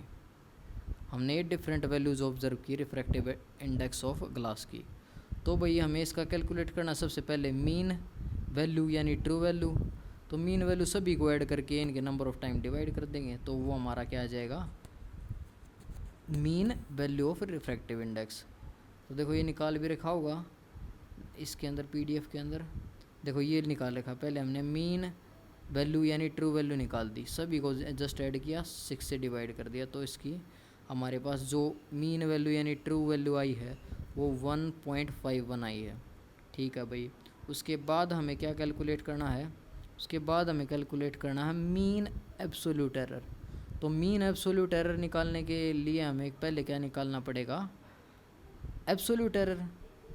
हमने ये डिफरेंट वैल्यूज़ ऑब्ज़र्व की रिफ्रैक्टिव इंडेक्स ऑफ ग्लास की। तो भाई हमें इसका कैलकुलेट करना, सबसे पहले मीन वैल्यू यानी ट्रू वैल्यू। तो मीन वैल्यू सभी को ऐड करके इनके नंबर ऑफ़ टाइम डिवाइड कर देंगे, तो वो हमारा क्या आ जाएगा, mean value of refractive index. तो देखो ये निकाल भी रखा होगा इसके अंदर PDF के अंदर, देखो ये निकाल रखा। पहले हमने मीन वैल्यू यानी ट्रू वैल्यू निकाल दी, सभी को जस्ट ऐड किया, 6 से डिवाइड कर दिया, तो इसकी हमारे पास जो मीन वैल्यू यानी ट्रू वैल्यू आई है वो 1.51 आई है। ठीक है भाई, उसके बाद हमें क्या कैलकुलेट करना है, उसके बाद हमें कैलकुलेट करना है मीन एब्सोल्यूट एरर। तो मीन एब्सोल्यूट एरर निकालने के लिए हमें पहले क्या निकालना पड़ेगा, absolute error.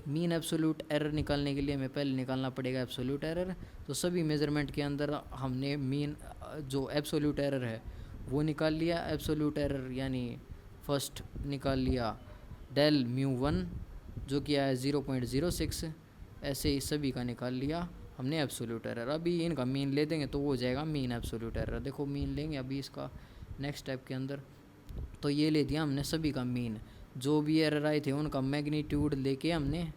Mean absolute error निकालने के लिए हमें पहले निकालना पड़ेगा एब्सोल्यूट एरर। तो सभी मेजरमेंट के अंदर हमने मीन जो एब्सोल्यूट एरर है वो निकाल लिया। एब्सोल्यूट एरर यानी फर्स्ट निकाल लिया डेल म्यू 1 जो कि आया 0.06, ऐसे ही सभी का निकाल लिया हमने एब्सोल्यूट एरर। अभी इनका मीन ले देंगे तो वो हो जाएगा मीन एब्सोल्यूट एरर। देखो मीन लेंगे अभी इसका नेक्स्ट स्टेप के अंदर। तो ये ले दिया हमने सभी का मीन, जो भी एरर आए थे उनका मैग्नीट्यूड लेके हमने,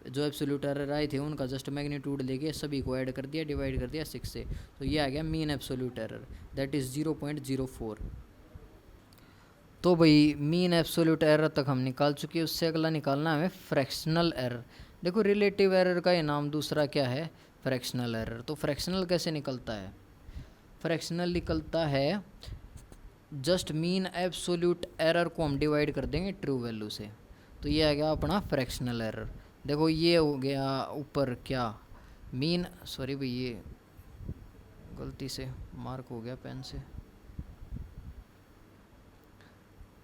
जो एब्सोल्यूट एरर आए थे उनका जस्ट मैग्नीट्यूड लेके सभी को ऐड कर दिया, डिवाइड कर दिया 6 से। तो ये आ गया mean absolute error, that is 0.04। तो भाई मीन एब्सोल्यूट एरर तक हम निकाल चुके हैं। उससे अगला निकालना है हमें फ्रैक्शनल एरर। देखो रिलेटिव एरर का ये नाम दूसरा क्या है, फ्रैक्शनल एरर। तो फ्रैक्शनल कैसे निकलता है, फ्रैक्शनल निकलता है जस्ट मीन एब्सोल्यूट एरर को हम डिवाइड कर देंगे ट्रू वैल्यू से। तो ये आ गया अपना फ्रैक्शनल एरर। देखो ये हो गया ऊपर क्या मीन, सॉरी भाई ये गलती से मार्क हो गया पेन से।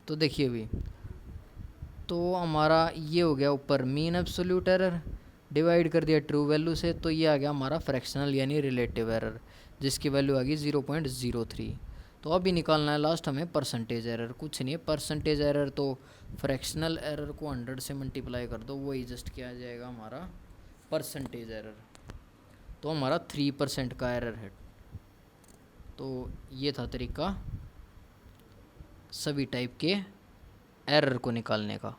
तो देखिए भी, तो हमारा ये हो गया ऊपर मीन एब्सोल्यूट एरर डिवाइड कर दिया ट्रू वैल्यू से। तो ये आ गया हमारा फ्रैक्शनल यानी रिलेटिव एरर, जिसकी वैल्यू आ गई 0.03। तो अभी निकालना है लास्ट हमें परसेंटेज एरर। कुछ नहीं है परसेंटेज एरर, तो फ्रैक्शनल एरर को 100 से मल्टीप्लाई कर दो, वही जस्ट क्या आ जाएगा हमारा परसेंटेज एरर। तो हमारा 3% का एरर है। तो ये था तरीका सभी टाइप के एरर को निकालने का।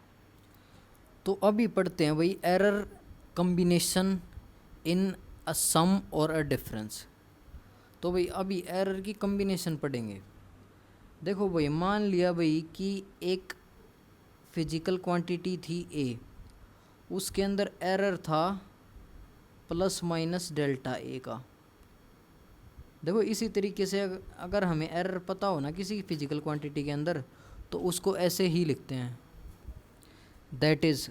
तो अभी पढ़ते हैं भाई एरर कम्बिनेशन इन अ सम और अ डिफरेंस। तो भाई अभी एरर की कम्बिनेशन पढ़ेंगे। देखो भाई मान लिया भाई कि एक फिजिकल क्वांटिटी थी ए, उसके अंदर एरर था प्लस माइनस डेल्टा ए का। देखो इसी तरीके से अगर हमें एरर पता हो ना किसी फिजिकल क्वांटिटी के अंदर, तो उसको ऐसे ही लिखते हैं, that is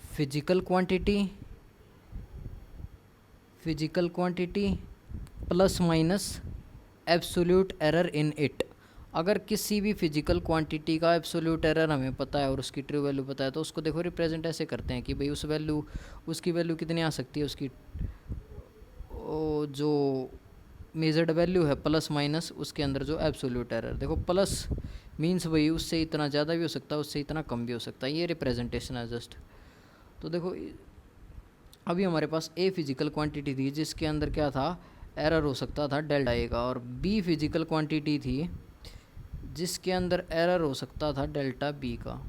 physical quantity plus minus absolute error in it. अगर किसी भी फिजिकल क्वांटिटी का एब्सोल्यूट एरर हमें पता है और उसकी ट्रू वैल्यू पता है, तो उसको देखो रिप्रेजेंट ऐसे करते हैं कि भाई उसकी वैल्यू कितनी आ सकती है, उसकी जो मेजर्ड वैल्यू है प्लस माइनस उसके अंदर जो एब्सोल्यूट एरर। देखो प्लस मीन्स वही उससे इतना ज़्यादा भी हो सकता है, उससे इतना कम भी हो सकता है, ये रिप्रेजेंटेशन है जस्ट। तो देखो अभी हमारे पास ए फिजिकल क्वांटिटी थी जिसके अंदर क्या था, एरर हो सकता था डेल्टा ए का, और बी फिजिकल क्वांटिटी थी जिसके अंदर एरर हो सकता था डेल्टा बी का।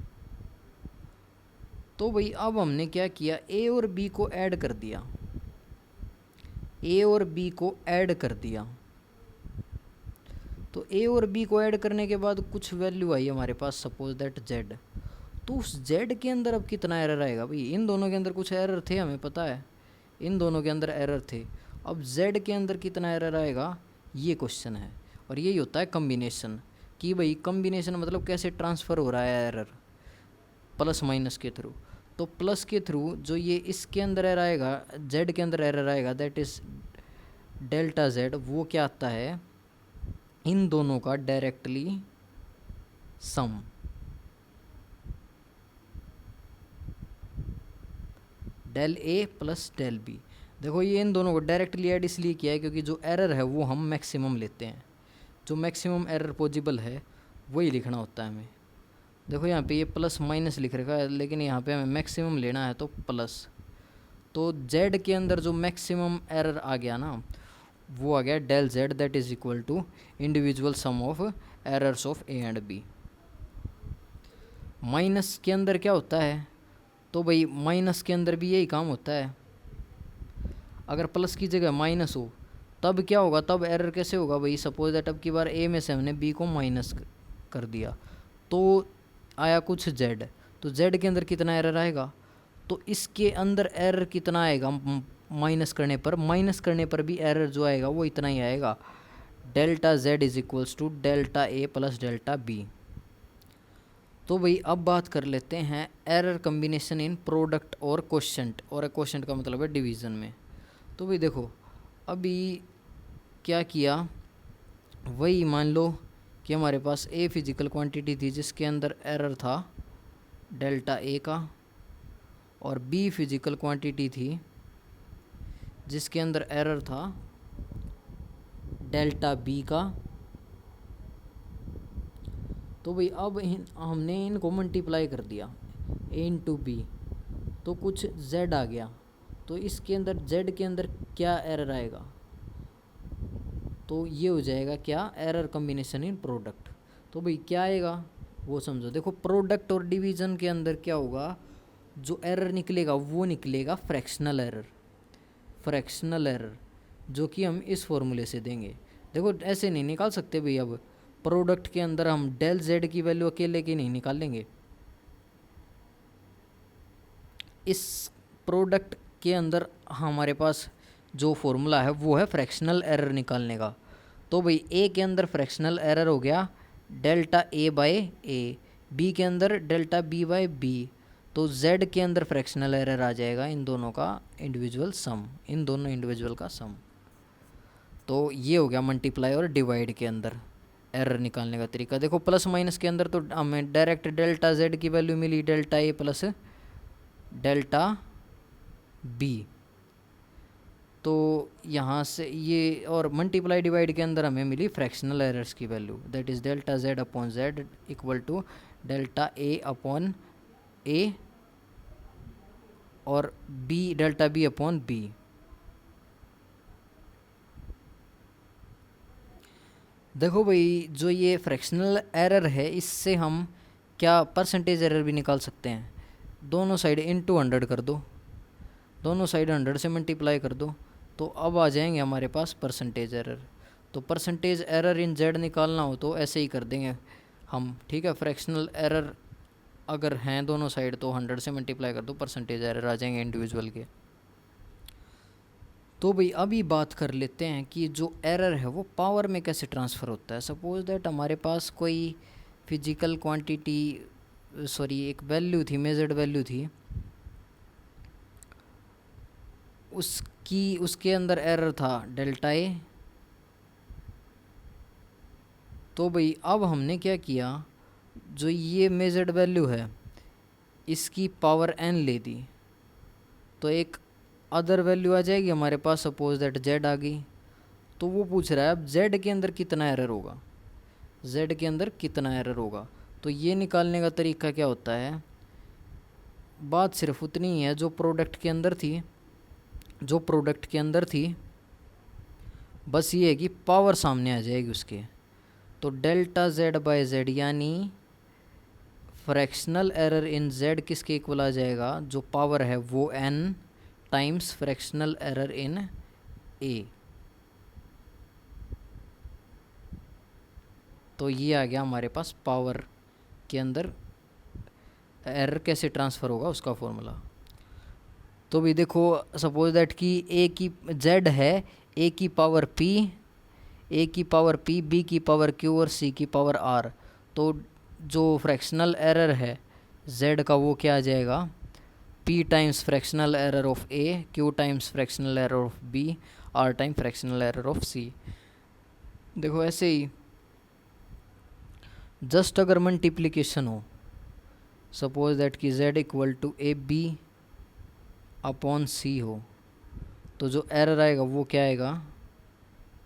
तो भाई अब हमने क्या किया, ए और बी को ऐड कर दिया, ए और बी को ऐड कर दिया। तो ए और बी को ऐड करने के बाद कुछ वैल्यू आई हमारे पास, सपोज दैट जेड। तो उस जेड के अंदर अब कितना एरर आएगा भाई, इन दोनों के अंदर कुछ एरर थे हमें पता है, इन दोनों के अंदर एरर थे। अब जेड के अंदर कितना एरर आएगा ये क्वेश्चन है। और यही होता है कम्बिनेशन, कि भाई कम्बिनेशन मतलब कैसे ट्रांसफ़र हो रहा है एरर, प्लस माइनस के थ्रू। तो प्लस के थ्रू जो ये इसके अंदर एरर आएगा, जेड के अंदर एरर आएगा, दैट इज़ डेल्टा जेड, वो क्या आता है इन दोनों का directly some. Del A plus del B. देखो ये इन दोनों को डायरेक्टली ऐड इसलिए किया है क्योंकि जो एरर है वो हम मैक्सिमम लेते हैं, जो मैक्सिमम एरर पॉसिबल है वही लिखना होता है हमें। देखो यहाँ पे ये प्लस माइनस लिख रखा है, लेकिन यहाँ पे हमें मैक्सिमम लेना है तो प्लस। तो जेड के अंदर जो मैक्सिमम एरर आ गया ना, वो आ गया del Z, that is equal to individual sum of errors of A and B. Minus के अंदर क्या होता है, तो भाई माइनस के अंदर भी यही काम होता है। अगर प्लस की जगह माइनस हो तब क्या होगा, तब एरर कैसे होगा भाई, सपोज दैट अब की बार ए में से हमने बी को माइनस कर दिया तो आया कुछ जेड, तो जेड के अंदर कितना एरर आएगा, तो इसके अंदर एरर कितना आएगा माइनस करने पर भी एरर जो आएगा वो इतना ही आएगा, delta Z is equals to delta A plus delta B. तो भाई अब बात कर लेते हैं एरर कम्बिनेशन इन प्रोडक्ट और क्वोशंट, और क्वोशंट का मतलब है डिवीज़न में। तो भाई देखो अभी क्या किया, वही मान लो कि हमारे पास ए फिजिकल क्वांटिटी थी जिसके अंदर एरर था डेल्टा ए का, और बी फिजिकल क्वांटिटी थी जिसके अंदर एरर था डेल्टा बी का। तो भाई अब हमने इनको मल्टीप्लाई कर दिया ए इंटू बी, तो कुछ z आ गया। तो इसके अंदर z के अंदर क्या एरर आएगा, तो ये हो जाएगा क्या, एरर कम्बिनेशन इन प्रोडक्ट। तो भाई क्या आएगा वो समझो। देखो प्रोडक्ट और डिवीज़न के अंदर क्या होगा, जो एरर निकलेगा वो निकलेगा फ्रैक्शनल एरर, फ्रैक्शनल एरर जो कि हम इस फॉर्मूले से देंगे। देखो ऐसे नहीं निकाल सकते भाई, अब प्रोडक्ट के अंदर हम डेल जेड की वैल्यू अकेले की नहीं निकालेंगे, इस प्रोडक्ट के अंदर हमारे पास जो फॉर्मूला है वो है फ्रैक्शनल एरर निकालने का। तो भाई ए के अंदर फ्रैक्शनल एरर हो गया delta A by A, B के अंदर डेल्टा बी बाय बी, तो जेड के अंदर फ्रैक्शनल एरर आ जाएगा इन दोनों का इंडिविजुअल सम, इन दोनों इंडिविजुअल का सम। तो ये हो गया मल्टीप्लाई और डिवाइड के अंदर एरर निकालने का तरीका। देखो प्लस माइनस के अंदर तो हमें डायरेक्ट डेल्टा जेड की value milli delta A plus delta B, तो यहाँ से ये, और मल्टीप्लाई डिवाइड के अंदर हमें मिली फ्रैक्शनल एरर्स की value, that is delta Z upon Z equal to delta A upon A और B delta B upon B. देखो भाई जो ये फ्रैक्शनल एरर है इससे हम क्या परसेंटेज एरर भी निकाल सकते हैं। दोनों साइड इनटू 100 कर दो, दोनों साइड 100 से मल्टीप्लाई कर दो, तो अब आ जाएंगे हमारे पास परसेंटेज एरर। तो परसेंटेज एरर इन जेड निकालना हो तो ऐसे ही कर देंगे हम, ठीक है। फ्रैक्शनल एरर अगर हैं दोनों साइड तो 100 से मल्टीप्लाई कर दो, परसेंटेज एरर आ जाएंगे इंडिविजुअल के। तो भाई अभी बात कर लेते हैं कि जो एरर है वो पावर में कैसे ट्रांसफ़र होता है। सपोज दैट हमारे पास कोई फिजिकल क्वांटिटी, सॉरी एक वैल्यू थी, मेजर्ड वैल्यू थी, उसके अंदर एरर था डेल्टा ए। तो भाई अब हमने क्या किया, जो ये मेजर्ड वैल्यू है इसकी पावर n ले दी, तो एक अदर वैल्यू आ जाएगी हमारे पास, सपोज दैट z आ गई। तो वो पूछ रहा है अब z के अंदर कितना एरर होगा, z के अंदर कितना एरर होगा। तो ये निकालने का तरीका क्या होता है, बात सिर्फ उतनी ही है जो प्रोडक्ट के अंदर थी, जो प्रोडक्ट के अंदर थी, बस ये है कि पावर सामने आ जाएगी उसके। तो डेल्टा जेड बाय जेड यानी फ्रैक्शनल एरर इन जेड किसके इक्वल आ जाएगा, जो पावर है वो n times fractional error in A. तो ये आ गया हमारे पास पावर के अंदर एरर कैसे ट्रांसफ़र होगा उसका फॉर्मूला। तो भी देखो सपोज दैट कि ए की जेड है ए की पावर पी, ए की पावर पी, बी की पावर क्यू और सी की पावर आर। तो जो फ्रैक्शनल एरर है जेड का वो क्या आ जाएगा, P times fractional error of A, Q times fractional error of B, R time fractional error of C. देखो ऐसे ही जस्ट अगर मल्टीप्लिकेशन हो, सपोज दैट कि z equal to A B upon C हो, तो जो एरर आएगा वो क्या आएगा,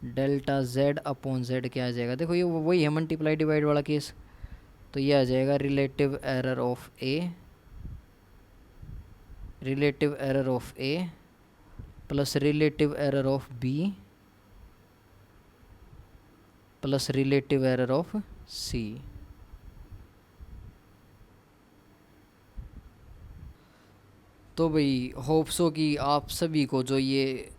डेल्टा z अपॉन z क्या आ जाएगा। देखो ये वही है मल्टीप्लाई डिवाइड वाला केस। तो ये आ जाएगा relative error of A, relative error of A plus relative error of B plus relative error of C. तो भाई होप सो कि आप सभी को जो ये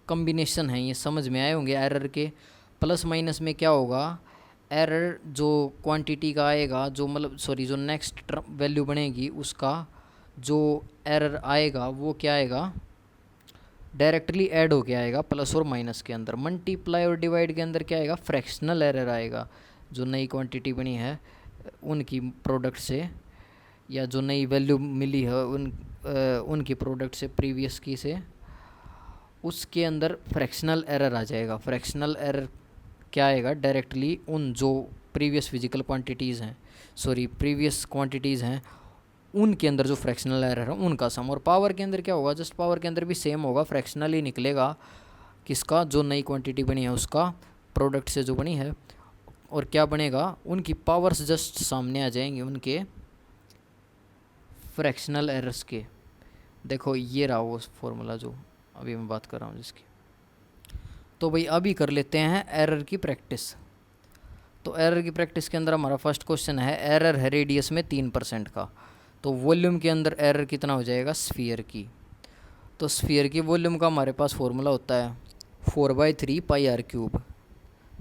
कॉम्बिनेशन है ये समझ में आए होंगे एरर के। प्लस माइनस में क्या होगा, एरर जो क्वांटिटी का आएगा, जो मतलब सॉरी जो नेक्स्ट वैल्यू बनेगी उसका जो एरर आएगा वो क्या आएगा, डायरेक्टली ऐड होके आएगा प्लस और माइनस के अंदर। मल्टीप्लाई और डिवाइड के अंदर क्या आएगा, फ्रैक्शनल एरर आएगा, जो नई क्वांटिटी बनी है उनकी प्रोडक्ट से, या जो नई वैल्यू मिली है उनकी प्रोडक्ट से प्रीवियस की से, उसके अंदर फ्रैक्शनल एरर आ जाएगा। फ्रैक्शनल एरर क्या आएगा, डायरेक्टली उन जो प्रीवियस फिजिकल क्वांटिटीज़ हैं, सॉरी प्रीवियस क्वांटिटीज़ हैं, उनके अंदर जो फ्रैक्शनल एरर है उनका सम। और पावर के अंदर क्या होगा, जस्ट पावर के अंदर भी सेम होगा, फ्रैक्शनल ही निकलेगा किसका, जो नई क्वांटिटी बनी है उसका, प्रोडक्ट से जो बनी है। और क्या बनेगा, उनकी पावर्स जस्ट सामने आ जाएंगे उनके फ्रैक्शनल एरर्स के। देखो ये रहा वो फॉर्मूला जो अभी मैं बात कर रहा हूँ जिसकी। तो भाई अभी कर लेते हैं एरर की प्रैक्टिस। तो एरर की प्रैक्टिस के अंदर हमारा फर्स्ट क्वेश्चन है, एरर है रेडियस में 3% का। तो वॉल्यूम के अंदर एरर कितना हो जाएगा, स्फीयर की। तो स्फीयर की वॉल्यूम का हमारे पास फॉर्मूला होता है 4/3 पाई आर क्यूब।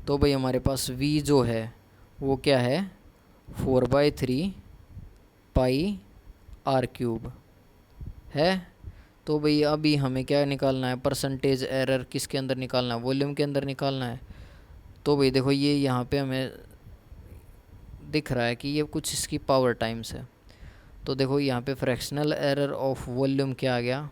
तो भाई हमारे पास v जो है वो क्या है, 4/3 पाई आर क्यूब है। तो भाई अभी हमें क्या निकालना है, परसेंटेज एरर किसके अंदर निकालना है, वॉल्यूम के अंदर निकालना है। तो भाई देखो ये यहाँ पे हमें दिख रहा है कि ये कुछ इसकी पावर टाइम्स है। तो देखो यहाँ पे फ्रैक्शनल एरर ऑफ वॉल्यूम क्या आ गया,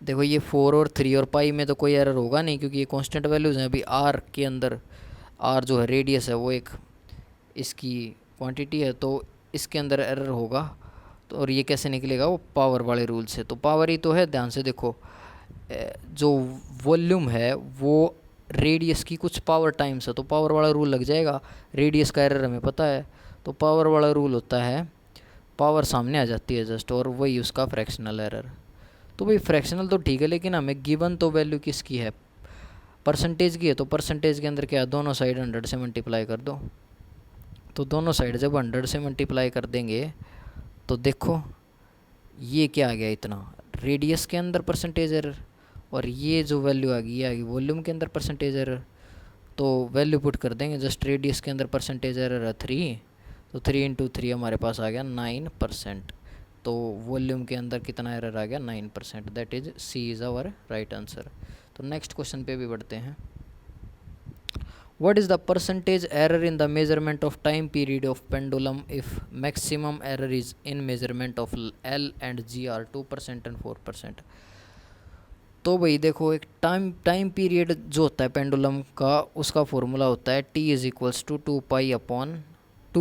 देखो ये 4 और 3 और पाई में तो कोई एरर होगा नहीं क्योंकि ये कांस्टेंट वैल्यूज़ हैं। अभी आर के अंदर, आर जो है रेडियस है वो एक इसकी क्वांटिटी है, तो इसके अंदर एरर होगा। तो और ये कैसे निकलेगा, वो पावर वाले रूल से। तो पावर ही तो है, ध्यान से देखो, जो वॉल्यूम है वो रेडियस की कुछ पावर टाइम्स है, तो पावर वाला रूल लग जाएगा। रेडियस का एरर हमें पता है, तो पावर वाला रूल होता है, पावर सामने आ जाती है जस्ट, और वही उसका फ्रैक्शनल एरर। तो भाई फ्रैक्शनल तो ठीक है, लेकिन हमें गिवन तो वैल्यू किसकी है, परसेंटेज की है। तो परसेंटेज के अंदर क्या है, दोनों साइड 100 से मल्टीप्लाई कर दो। तो दोनों साइड जब 100 से मल्टीप्लाई कर देंगे तो देखो ये क्या आ गया, इतना रेडियस के अंदर परसेंटेज एरर, और ये जो वैल्यू आ गई ये आ गई वॉल्यूम के अंदर परसेंटेज एरर। तो वैल्यू पुट कर देंगे, जस्ट रेडियस के अंदर परसेंटेज एरर है 3, तो 3 × 3 हमारे पास आ गया 9%। तो वॉल्यूम के अंदर कितना एरर आ गया, 9%। That is C is our right answer. तो नेक्स्ट क्वेश्चन पे भी बढ़ते हैं। What is the percentage error in the measurement of time period of pendulum if maximum error is in measurement of L and G are 2% and 4%? तो भाई देखो एक time period जो होता है पेंडुलम का, उसका फॉर्मूला होता है T is equals to 2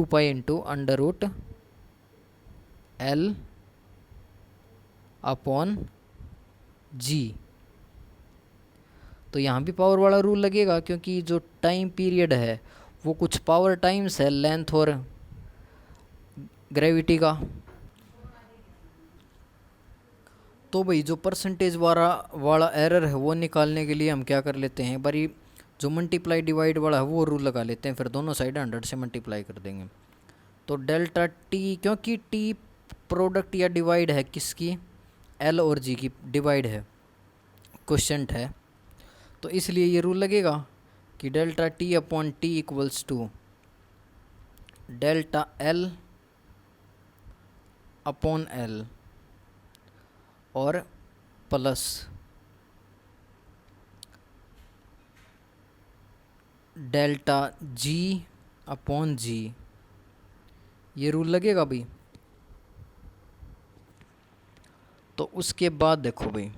pi into under root L upon G। तो यहाँ भी पावर वाला रूल लगेगा क्योंकि जो टाइम पीरियड है वो कुछ पावर टाइम्स है लेंथ और ग्रेविटी का। तो भाई जो परसेंटेज वाला एरर है वो निकालने के लिए हम क्या कर लेते हैं, बारी जो मल्टीप्लाई डिवाइड वाला है वो रूल लगा लेते हैं, फिर दोनों साइड 100 से मल्टीप्लाई कर देंगे। तो डेल्टा टी, क्योंकि टी प्रोडक्ट या डिवाइड है किसकी, एल और जी की डिवाइड है, क्वोशंट है, तो इसलिए ये रूल लगेगा कि delta T upon T equals to delta L upon L और plus delta G upon G. ये रूल लगेगा भाई। तो उसके बाद देखो भाई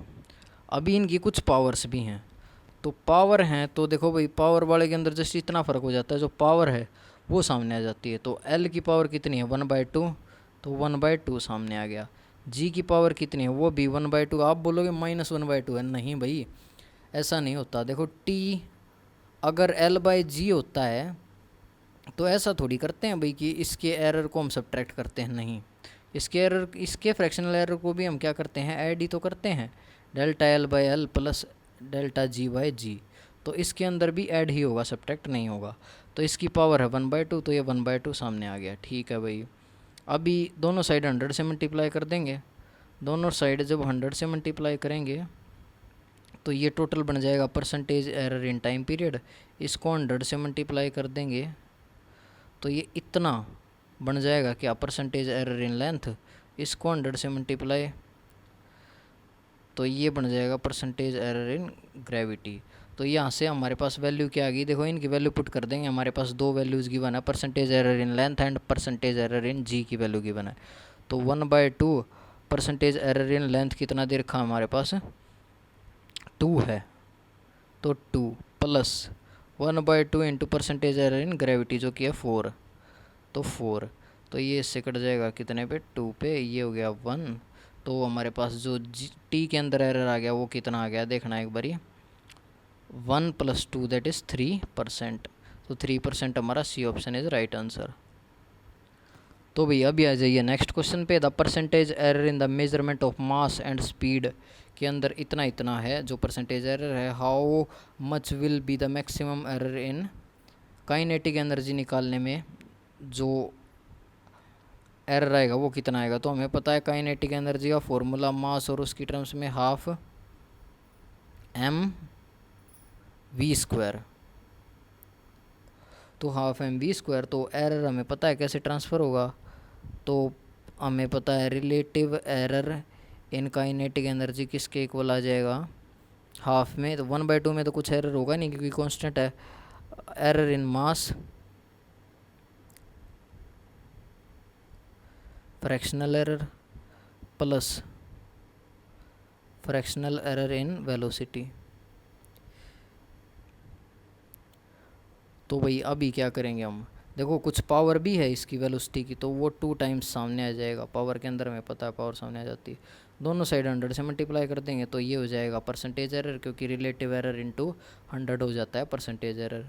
अभी इनकी कुछ पावर्स भी हैं। तो पावर हैं तो देखो भाई पावर वाले के अंदर जैसे इतना फ़र्क हो जाता है, जो पावर है वो सामने आ जाती है। तो L की पावर कितनी है 1/2, तो 1/2 सामने आ गया। G की पावर कितनी है वो भी 1/2। आप बोलोगे -1/2 है, नहीं भाई ऐसा नहीं होता। देखो T अगर L/G होता है तो ऐसा थोड़ी करते हैं भाई कि इसके एरर को हम सब्ट्रैक्ट करते हैं, नहीं, इसके फ्रैक्शनल एरर को भी हम क्या करते हैं, ऐड ही तो करते हैं, delta L/L plus delta G/G। तो इसके अंदर भी ऐड ही होगा, सब्ट्रैक्ट नहीं होगा। तो इसकी पावर है 1/2, तो ये 1/2 सामने आ गया। ठीक है भाई, अभी दोनों साइड 100 से मल्टीप्लाई कर देंगे। दोनों साइड जब 100 से मल्टीप्लाई करेंगे तो ये टोटल बन जाएगा percentage error in time period. इसको 100 से मल्टीप्लाई कर देंगे तो ये इतना बन जाएगा क्या, परसेंटेज एरर इन लेंथ। इसको 100 से मल्टीप्लाई तो ये बन जाएगा परसेंटेज एरर इन ग्रेविटी। तो यहाँ से हमारे पास वैल्यू क्या आ गई, देखो इनकी वैल्यू पुट कर देंगे। हमारे पास दो वैल्यूज़ गिवन है, percentage error in length and percentage error in G की वैल्यू गिवन है। तो 1/2 परसेंटेज एरर इन लेंथ कितना दे रखा हमारे पास 2 है तो 2 प्लस 1/2 इंटू परसेंटेज एरर इन ग्रेविटी जो कि है 4, तो 4, तो ये इससे कट जाएगा कितने पे, 2 पे, ये हो गया 1। तो हमारे पास जो टी के अंदर एरर आ गया वो कितना आ गया देखना एक बारी, 1 + 2 दैट इज़ 3%। तो 3% हमारा C option is right answer. तो भैया अभी आ जाइए नेक्स्ट क्वेश्चन पे। The percentage error in the measurement of mass and speed के अंदर इतना इतना है जो परसेंटेज एरर है, how much will be the maximum error in kinetic energy निकालने में जो एरर आएगा वो कितना आएगा। तो हमें पता है काइनेटिक एनर्जी का फॉर्मूला मास और उसकी टर्म्स में 12 mv², तो 12 mv²। तो एरर हमें पता है कैसे ट्रांसफ़र होगा, तो हमें पता है relative error in kinetic energy किसके इक्वल आ जाएगा, हाफ में। तो 1/2 में तो कुछ एरर होगा नहीं क्योंकि कांस्टेंट है। Error in mass fractional error plus fractional error in velocity. तो भाई अभी क्या करेंगे हम, देखो कुछ पावर भी है इसकी वेलोसिटी की, तो वो 2 टाइम्स सामने आ जाएगा। पावर के अंदर हमें पता है पावर सामने आ जाती है, दोनों साइड 100 से मल्टीप्लाई कर देंगे तो ये हो जाएगा परसेंटेज एरर, क्योंकि रिलेटिव एरर इंटू 100 हो जाता है परसेंटेज एरर।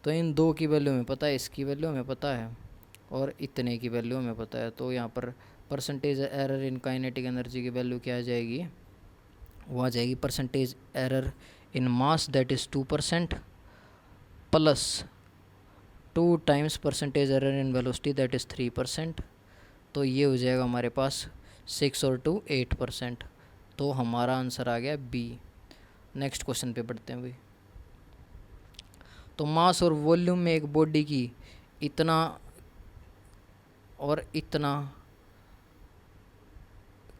तो इन दो की वैल्यू हमें पता है, इसकी वैल्यू हमें पता है और इतने की वैल्यू हमें पता है। तो यहाँ पर percentage error in kinetic energy की वैल्यू क्या आ जाएगी, वो आ जाएगी percentage error in mass that is 2% plus 2 times percentage error in velocity that is 3%। तो ये हो जाएगा हमारे पास 6 और 2 8%। तो हमारा आंसर आ गया बी। नेक्स्ट क्वेश्चन पे बढ़ते हैं भाई। तो मास और वॉल्यूम में एक बॉडी की इतना और इतना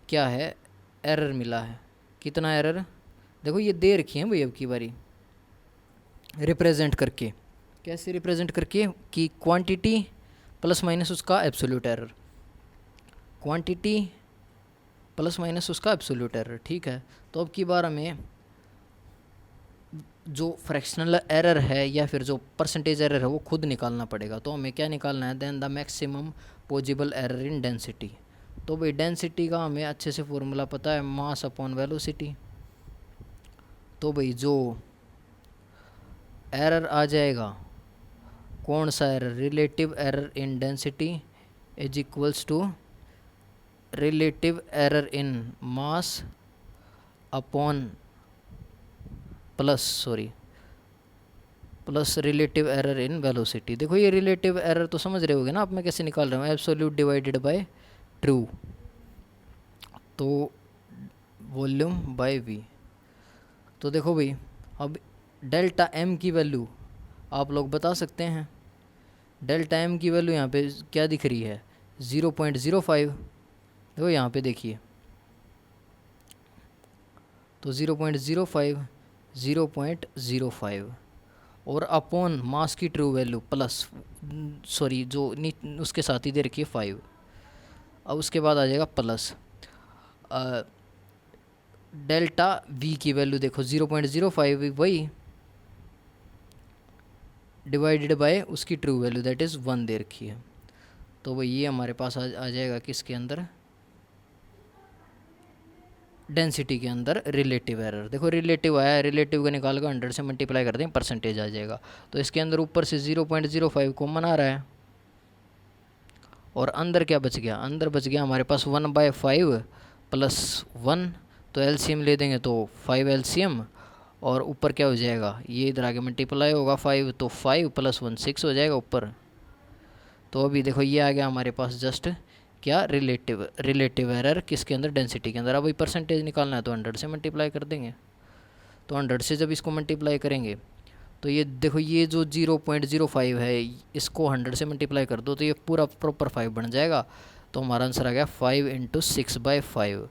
क्या है, एरर मिला है। कितना एरर, देखो ये दे रखी है भाई अब की बारी रिप्रेजेंट करके। कैसे रिप्रेजेंट करके कि क्वांटिटी प्लस माइनस उसका absolute error, quantity plus minus उसका एब्सोल्यूट एरर, ठीक है। तो अब की बार हमें जो फ्रैक्शनल एरर है या फिर जो परसेंटेज एरर है वो खुद निकालना पड़ेगा। तो हमें क्या निकालना है, then the maximum possible error in density. तो भाई डेंसिटी का हमें अच्छे से फॉर्मूला पता है, मास अपॉन वेलोसिटी। तो भाई जो एरर आ जाएगा, कौन सा error, relative error in density is equals to relative error in mass upon plus relative error in velocity. देखो ये रिलेटिव एरर तो समझ रहे होगे ना आप मैं कैसे निकाल रहा हूँ, एब्सोल्यूट डिवाइडेड बाय ट्रू, तो वॉल्यूम बाय वी। तो देखो भाई अब डेल्टा एम की वैल्यू आप लोग बता सकते हैं। डेल्टा एम की वैल्यू यहाँ पे क्या दिख रही है, 0.05। देखो यहाँ पे देखिए, तो 0.05 और अपॉन मास की ट्रू वैल्यू प्लस जो उसके साथ ही दे रखी है 5। अब उसके बाद आ जाएगा प्लस डेल्टा वी की वैल्यू देखो 0.05 वही डिवाइडेड बाय उसकी ट्रू वैल्यू दैट इज़ 1 दे रखी है। तो वही ये हमारे पास आ जाएगा किसके अंदर, डेंसिटी के अंदर रिलेटिव एरर। देखो रिलेटिव आया है, रिलेटिव का निकाल कर 100 से मल्टीप्लाई कर दें परसेंटेज आ जाएगा। तो इसके अंदर ऊपर से 0.05 कॉमन आ रहा है और अंदर क्या बच गया, अंदर बच गया हमारे पास 1/5 + 1। तो एलसीएम ले देंगे तो 5 एलसीएम और ऊपर क्या हो जाएगा, ये इधर आगे मल्टीप्लाई होगा 5, तो 5 + 1 6 हो जाएगा ऊपर। तो अभी देखो ये आ गया हमारे पास जस्ट क्या, रिलेटिव एरर किसके अंदर, डेंसिटी के अंदर। अब परसेंटेज निकालना है तो 100 से मल्टीप्लाई कर देंगे। तो 100 से जब इसको मल्टीप्लाई करेंगे तो ये देखो ये जो 0.05 है इसको 100 से मल्टीप्लाई कर दो तो ये पूरा प्रॉपर 5 बन जाएगा। तो हमारा आंसर आ गया 5 × 6/5,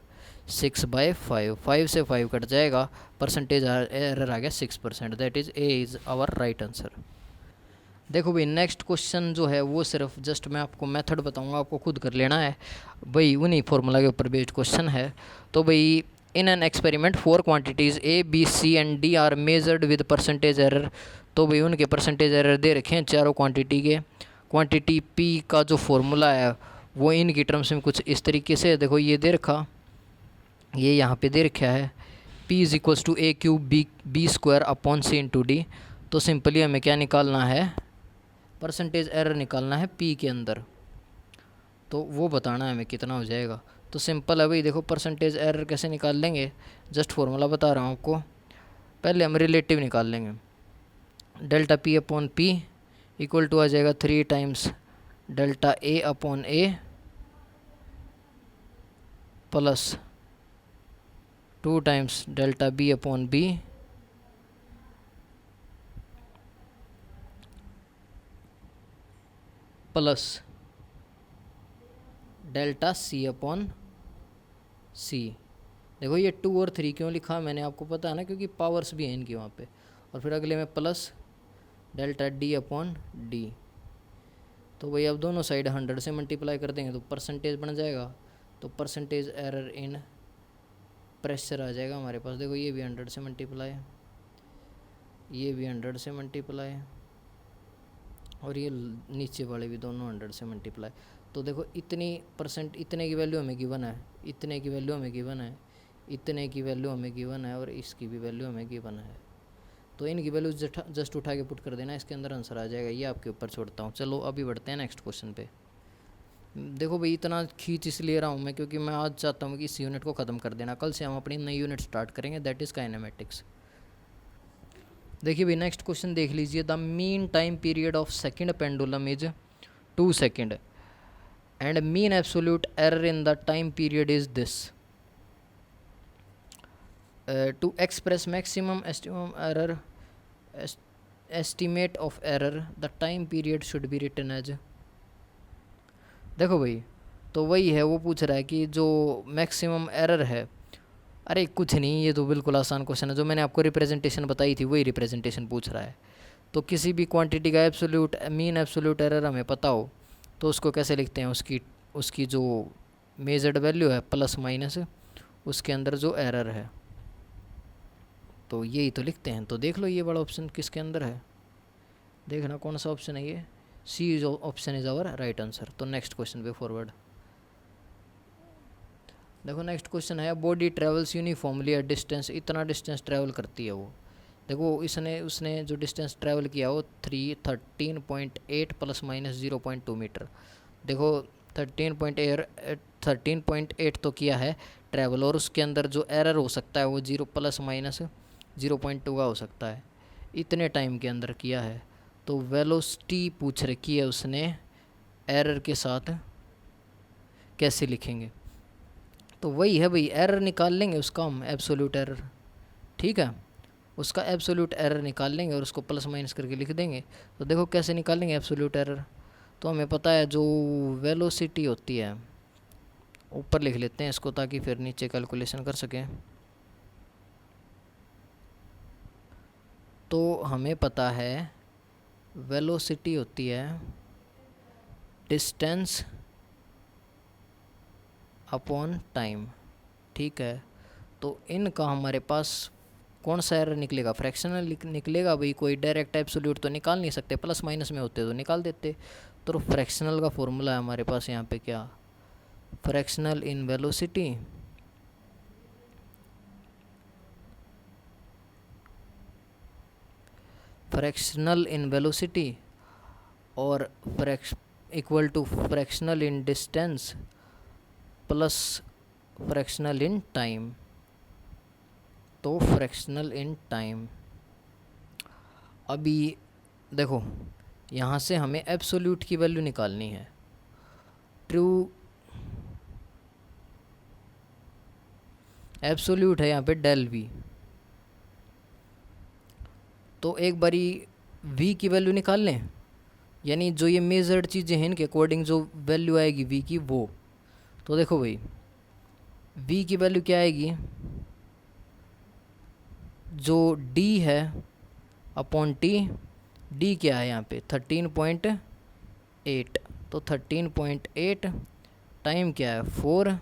6/5, 5 से 5 कट जाएगा, परसेंटेज एरर आ गया 6%। That is A is our right answer. देखो भाई नेक्स्ट क्वेश्चन जो है वो सिर्फ जस्ट मैं आपको मेथड बताऊंगा, आपको खुद कर लेना है भाई, उन्हीं फॉर्मूला के ऊपर बेस्ड क्वेश्चन है। तो भाई in an experiment 4 quantities A, B, C and D are measured with percentage error. तो भाई उनके परसेंटेज एरर दे रखे हैं चारों क्वांटिटी के। क्वांटिटी P का जो फॉर्मूला है वो इनकी टर्म्स में कुछ इस तरीके से देखो, ये दे रखा, ये यहाँ पे दे रखा है P is equals to A cube B square upon C into D. तो सिंपली हमें क्या निकालना है, परसेंटेज एरर निकालना है P के अंदर, तो वो बताना है हमें कितना हो जाएगा। तो सिंपल है भाई, देखो परसेंटेज एरर कैसे निकाल लेंगे, जस्ट फॉर्मूला बता रहा हूँ आपको। पहले हम रिलेटिव निकाल लेंगे, delta P upon P equal to आ जाएगा 3 times delta A upon A plus 2 times delta B upon B plus delta C upon C। देखो ये 2 और 3 क्यों लिखा मैंने, आपको पता है ना, क्योंकि पावर्स भी हैं इनकी वहाँ पे। और फिर अगले में plus delta D upon D। तो भाई अब दोनों साइड 100 से मल्टीप्लाई कर देंगे तो परसेंटेज बन जाएगा। तो परसेंटेज एरर इन प्रेशर आ जाएगा हमारे पास। देखो ये भी 100 से मल्टीप्लाई, ये भी 100 से मल्टीप्लाई, और ये नीचे वाले भी दोनों 100 से मल्टीप्लाई। तो देखो इतनी परसेंट, इतने की वैल्यू हमें गिवन है, इतने की वैल्यू हमें गिवन है, इतने की वैल्यू हमें गिवन है, और इसकी भी वैल्यू हमें गिवन है। तो इनकी वैल्यू जस्ट उठा के पुट कर देना, इसके अंदर आंसर आ जाएगा। ये आपके ऊपर छोड़ता हूँ। चलो अभी बढ़ते हैं नेक्स्ट क्वेश्चन पे। देखो भाई इतना खींच इसलिए रहा हूँ मैं क्योंकि मैं आज चाहता हूँ कि इस यूनिट को ख़त्म कर देना। कल से हम अपनी नई यूनिट स्टार्ट करेंगे, दैट इज़ काइनेमेटिक्स। देखिए भाई नेक्स्ट क्वेश्चन देख लीजिए। The mean time period of second pendulum is 2 second and mean absolute error in the time period is this. To express maximum estimate of error the time period should be written as। देखो भाई तो वही है, वो पूछ रहा है कि जो मैक्सिमम एरर है, अरे कुछ नहीं, ये तो बिल्कुल आसान क्वेश्चन है। जो मैंने आपको रिप्रेजेंटेशन बताई थी वही रिप्रेजेंटेशन पूछ रहा है। तो किसी भी क्वांटिटी का एब्सोल्यूट मीन एब्सोल्यूट एरर हमें पता हो तो उसको कैसे लिखते हैं, उसकी जो मेजर्ड वैल्यू है प्लस माइनस उसके अंदर जो एरर है, तो यही तो लिखते हैं। तो देख लो ये बड़ा ऑप्शन किसके अंदर है, देखना कौन सा ऑप्शन है ये। C option is our right answer. तो नेक्स्ट क्वेश्चन पे फॉरवर्ड। देखो नेक्स्ट क्वेश्चन है, body travels uniformly a distance. इतना डिस्टेंस ट्रैवल करती है वो। देखो उसने जो डिस्टेंस ट्रैवल किया वो 13.8 प्लस माइनस 0.2 मीटर। देखो 13.8 तो किया है ट्रैवल, और उसके अंदर जो एरर हो सकता है वो 0 प्लस माइनस 0.2 का हो सकता है। इतने टाइम के अंदर किया है, तो वेलोसिटी पूछ रखी है उसने, एरर के साथ कैसे लिखेंगे। तो वही है भाई, एरर निकाल लेंगे उसका हम, एब्सोल्यूट एरर, ठीक है, उसका एब्सोल्यूट एरर निकाल लेंगे और उसको प्लस माइनस करके लिख देंगे। तो देखो कैसे निकालेंगे एब्सोल्यूट एरर। तो हमें पता है जो वेलोसिटी होती है, ऊपर लिख लेते हैं इसको ताकि फिर नीचे कैलकुलेशन कर सकें। तो हमें पता है वेलोसिटी होती है डिस्टेंस अपॉन टाइम, ठीक है। तो इनका हमारे पास कौन सा एरर निकलेगा, फ्रैक्शनल निकलेगा भाई। कोई डायरेक्ट एब्सोल्यूट तो निकाल नहीं सकते, प्लस माइनस में होते तो निकाल देते। तो फ्रैक्शनल का फॉर्मूला है हमारे पास यहाँ पे क्या, फ्रैक्शनल इन वेलोसिटी और equal to fractional in distance plus fractional in time. तो फ्रैक्शनल इन टाइम, अभी देखो यहाँ से हमें एब्सोल्यूट की वैल्यू निकालनी है। ट्रू एब्सोल्यूट है यहाँ पे डेल वी। तो एक बारी v की वैल्यू निकाल लें, यानी जो ये मेजर्ड चीज़ें हैं इनके अकॉर्डिंग जो वैल्यू आएगी v की वो। तो देखो भाई v की वैल्यू क्या आएगी, जो d है अपॉन t, d क्या है यहाँ पे 13.8। तो 13.8 टाइम क्या है 4,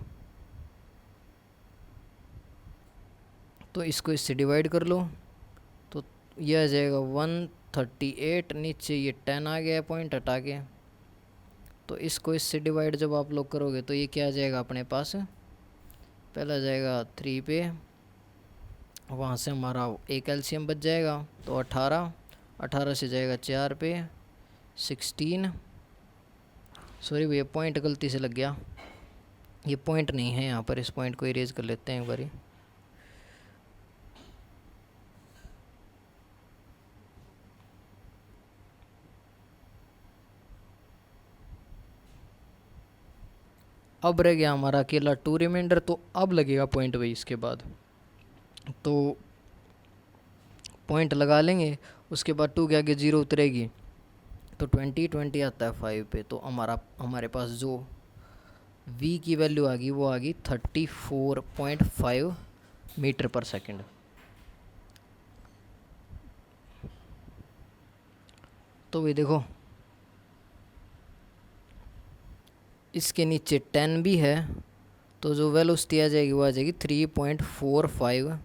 तो इसको इससे डिवाइड कर लो, तो यह आ जाएगा 138, नीचे ये 10 आ गया पॉइंट हटा के। तो इसको इससे डिवाइड जब आप लोग करोगे तो ये क्या आ जाएगा अपने पास, पहला जाएगा 3 पे, वहाँ से हमारा एक एलसीएम बच जाएगा तो 18, 18 से जाएगा 4 पे 16। सॉरी भैया पॉइंट गलती से लग गया, ये पॉइंट नहीं है यहाँ पर, इस पॉइंट को इरेज कर लेते हैं एक बारी। अब रह गया हमारा अकेला 2 रिमाइंडर, तो अब लगेगा पॉइंट भाई इसके बाद, तो पॉइंट लगा लेंगे, उसके बाद 2 के आगे 0 उतरेगी तो 20 आता है 5 पे। तो हमारे पास जो v की वैल्यू आ गई वो आ गई 34.5 मीटर पर सेकंड। तो भाई देखो इसके नीचे 10 भी है, तो जो वेलोसिटी आ जाएगी वो आ जाएगी 3.45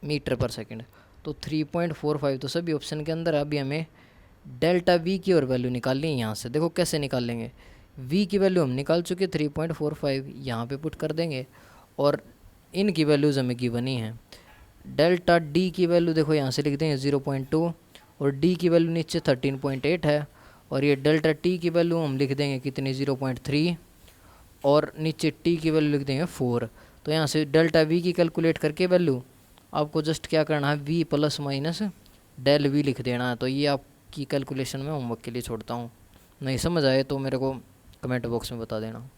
मीटर पर सेकंड। तो 3.45 तो सभी ऑप्शन के अंदर है। अभी हमें डेल्टा वी की और वैल्यू निकालनी है यहाँ से। देखो कैसे निकालेंगे, वी की वैल्यू हम निकाल चुके 3.45, यहाँ पे पुट कर देंगे और इनकी वैल्यूज़ हमें गिवन ही है। डेल्टा डी की वैल्यू देखो यहाँ से लिख देंगे 0.2 और डी की वैल्यू नीचे 13.8 है, और ये डेल्टा टी की वैल्यू हम लिख देंगे कितनी 0.3 और नीचे टी की वैल्यू लिख देंगे 4। तो यहाँ से डेल्टा वी की कैलकुलेट करके वैल्यू आपको जस्ट क्या करना है, V plus minus del V लिख देना है। तो ये आपकी कैलकुलेशन में होमवर्क के लिए छोड़ता हूँ, नहीं समझ आए तो मेरे को कमेंट बॉक्स में बता देना।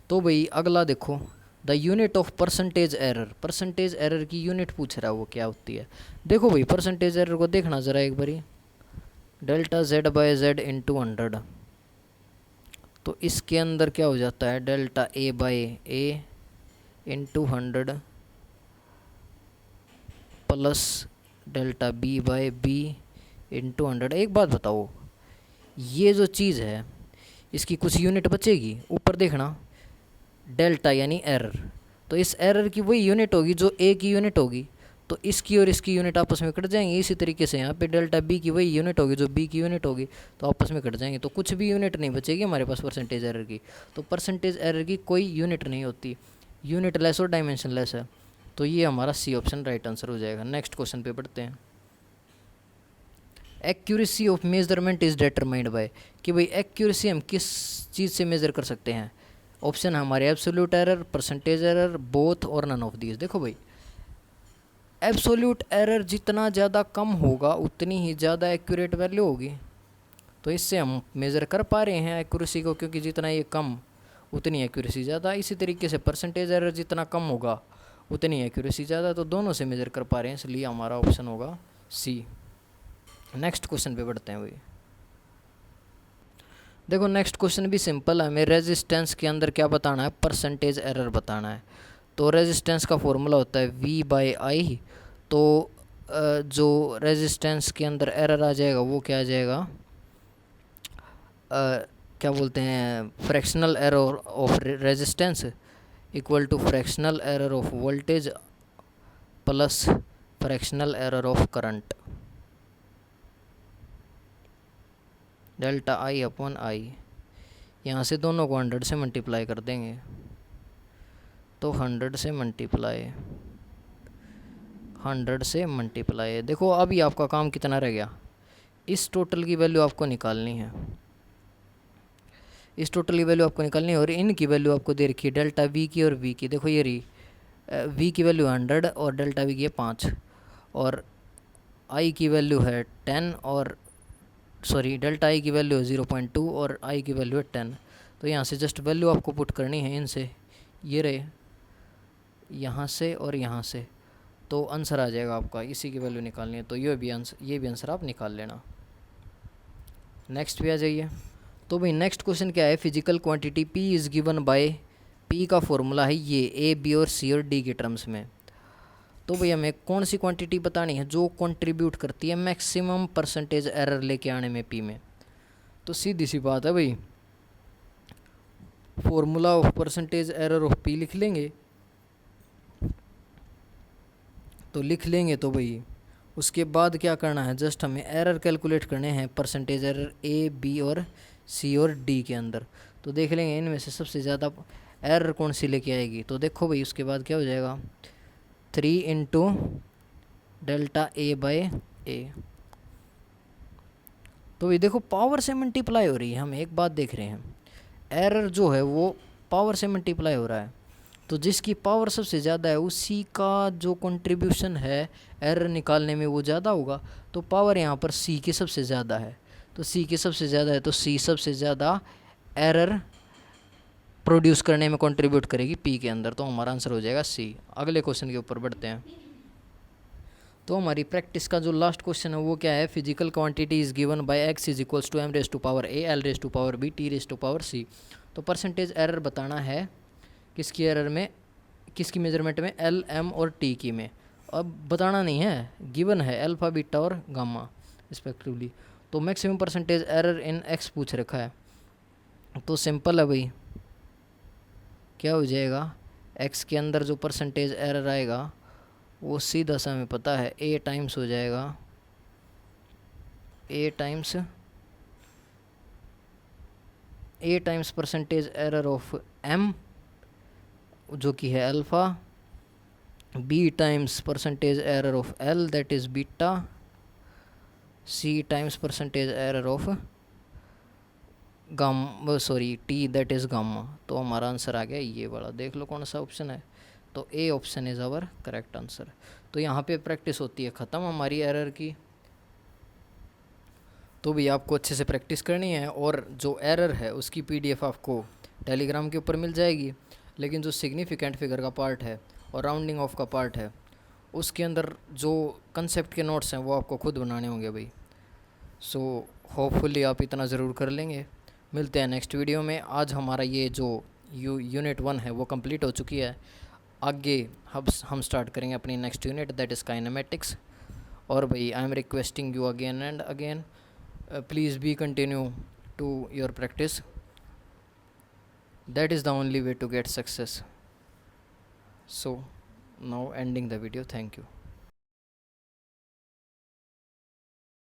तो भाई अगला देखो, the unit of percentage error. Percentage error की यूनिट पूछ रहा है, वो क्या होती है। देखो भाई परसेंटेज एरर को देखना ज़रा एक बारी, delta Z by Z into 100। तो इसके अंदर क्या हो जाता है, delta A by A into 100 plus delta B by B into 100। एक बात बताओ, ये जो चीज़ है इसकी कुछ यूनिट बचेगी, ऊपर देखना डेल्टा यानी एरर, तो इस एरर की वही यूनिट होगी जो ए की यूनिट होगी, तो इसकी और इसकी यूनिट आपस में कट जाएंगी। इसी तरीके से यहाँ पे डेल्टा बी की वही यूनिट होगी जो बी की यूनिट होगी, तो आपस में कट जाएंगे, तो कुछ भी यूनिट नहीं बचेगी हमारे पास परसेंटेज एरर की। तो परसेंटेज एरर की कोई यूनिट नहीं होती, यूनिट लेस और डायमेंशन लेस है। तो ये हमारा सी ऑप्शन राइट आंसर हो जाएगा। नेक्स्ट क्वेश्चन पे बढ़ते हैं। Accuracy of measurement is determined by, कि भाई एक्यूरेसी हम किस चीज़ से मेज़र कर सकते हैं। ऑप्शन हमारे absolute error, percentage error, both और नन ऑफ दीज। देखो भाई एब्सोल्यूट एरर जितना ज़्यादा कम होगा उतनी ही ज़्यादा एक्यूरेट वैल्यू होगी, तो इससे हम मेज़र कर पा रहे हैं एक्यूरेसी को, क्योंकि जितना ये कम उतनी एक्यूरेसी ज़्यादा। इसी तरीके से परसेंटेज एरर जितना कम होगा उतनी एक्यूरेसी ज़्यादा, तो दोनों से मेज़र कर पा रहे हैं, इसलिए हमारा ऑप्शन होगा सी। नेक्स्ट क्वेश्चन पे बढ़ते हैं भाई। देखो नेक्स्ट क्वेश्चन भी सिंपल है, हमें रेजिस्टेंस के अंदर क्या बताना है, परसेंटेज एरर बताना है। तो रेजिस्टेंस का फॉर्मूला होता है V बाई आई। तो जो रेजिस्टेंस के अंदर एरर आ जाएगा वो क्या आ जाएगा, क्या बोलते हैं, fractional error of resistance equal to fractional error of voltage plus fractional error of current, delta I upon I. यहाँ से दोनों को 100 से मल्टीप्लाई कर देंगे, तो 100 से मल्टीप्लाई 100 से मल्टीप्लाई। देखो अभी आपका काम कितना रह गया, इस टोटल की वैल्यू आपको निकालनी है, इस टोटल की वैल्यू आपको निकालनी है, और इनकी वैल्यू आपको दे रखी है डेल्टा वी की और वी की। देखो ये रही वी की वैल्यू 100 और डेल्टा वी की है 5, और आई की वैल्यू है 10 और सॉरी डेल्टा आई की वैल्यू है 0.2 और आई की वैल्यू है 10। तो यहाँ से जस्ट वैल्यू आपको पुट करनी है इनसे, ये रहे यहाँ से और यहाँ से, तो आंसर आ जाएगा आपका, इसी की वैल्यू निकालनी है। तो ये भी आंसर आप निकाल लेना। नेक्स्ट पे आ जाइए। तो भाई नेक्स्ट क्वेश्चन क्या है, physical quantity P is given by, P का फॉर्मूला है ये A, B और C और D के टर्म्स में। तो भाई हमें कौन सी क्वांटिटी बतानी है जो कंट्रीब्यूट करती है मैक्सिमम परसेंटेज एरर लेके आने में P में। तो सीधी सी बात है भाई, formula of percentage error of P लिख लेंगे, तो लिख लेंगे। तो भाई उसके बाद क्या करना है, जस्ट हमें एरर कैलकुलेट करने हैं, परसेंटेज एरर ए बी और सी और डी के अंदर। तो देख लेंगे इनमें से सबसे ज़्यादा एरर कौन सी लेके आएगी। तो देखो भाई उसके बाद क्या हो जाएगा, 3 इंटू डेल्टा ए बाय ए। तो ये देखो पावर से मल्टीप्लाई हो रही है, हम एक बात देख रहे हैं, एरर जो है वो पावर से मल्टीप्लाई हो रहा है। तो जिसकी पावर सबसे ज़्यादा है उसी का जो कंट्रीब्यूशन है एरर निकालने में वो ज़्यादा होगा। तो पावर यहाँ पर सी की सबसे ज़्यादा है, तो सी की सबसे ज़्यादा है, तो सी सबसे ज़्यादा एरर प्रोड्यूस करने में कंट्रीब्यूट करेगी पी के अंदर। तो हमारा आंसर हो जाएगा सी। अगले क्वेश्चन के ऊपर बढ़ते हैं। तो हमारी प्रैक्टिस का जो लास्ट क्वेश्चन है वो क्या है, physical quantity is given by X is equals to M raise to power A L raise to power B T raise to power C. तो परसेंटेज एरर बताना है किसकी एरर में, किसकी मेजरमेंट में, एल एम और टी की में। अब बताना नहीं है, गिवन है अल्फा बीटा और गामा रिस्पेक्टिवली। तो मैक्सिमम परसेंटेज एरर इन एक्स पूछ रखा है, तो सिंपल है भाई, क्या हो जाएगा, एक्स के अंदर जो परसेंटेज एरर आएगा वो सीधा सा हमें पता है ए टाइम्स हो जाएगा, A times percentage error of M जो कि है alpha, B times percentage error of L that is beta, C times percentage error of T that is gamma. तो हमारा आंसर आ गया ये वाला, देख लो कौन सा ऑप्शन है। तो A option is our correct answer. तो यहाँ पे प्रैक्टिस होती है ख़त्म हमारी एरर की। तो भी आपको अच्छे से प्रैक्टिस करनी है, और जो एरर है उसकी पीडीएफ आपको टेलीग्राम के ऊपर मिल जाएगी। लेकिन जो सिग्निफिकेंट फिगर का पार्ट है और राउंडिंग ऑफ का पार्ट है उसके अंदर जो कंसेप्ट के नोट्स हैं वो आपको खुद बनाने होंगे भाई। सो होपफुली आप इतना ज़रूर कर लेंगे। मिलते हैं नेक्स्ट वीडियो में। आज हमारा ये जो यूनिट 1 है वो कंप्लीट हो चुकी है। आगे हम स्टार्ट करेंगे अपनी next unit that is kinematics. और भाई I am requesting you again and again, please be continue to your practice. That is the only way to get success. So now ending the video. Thank you.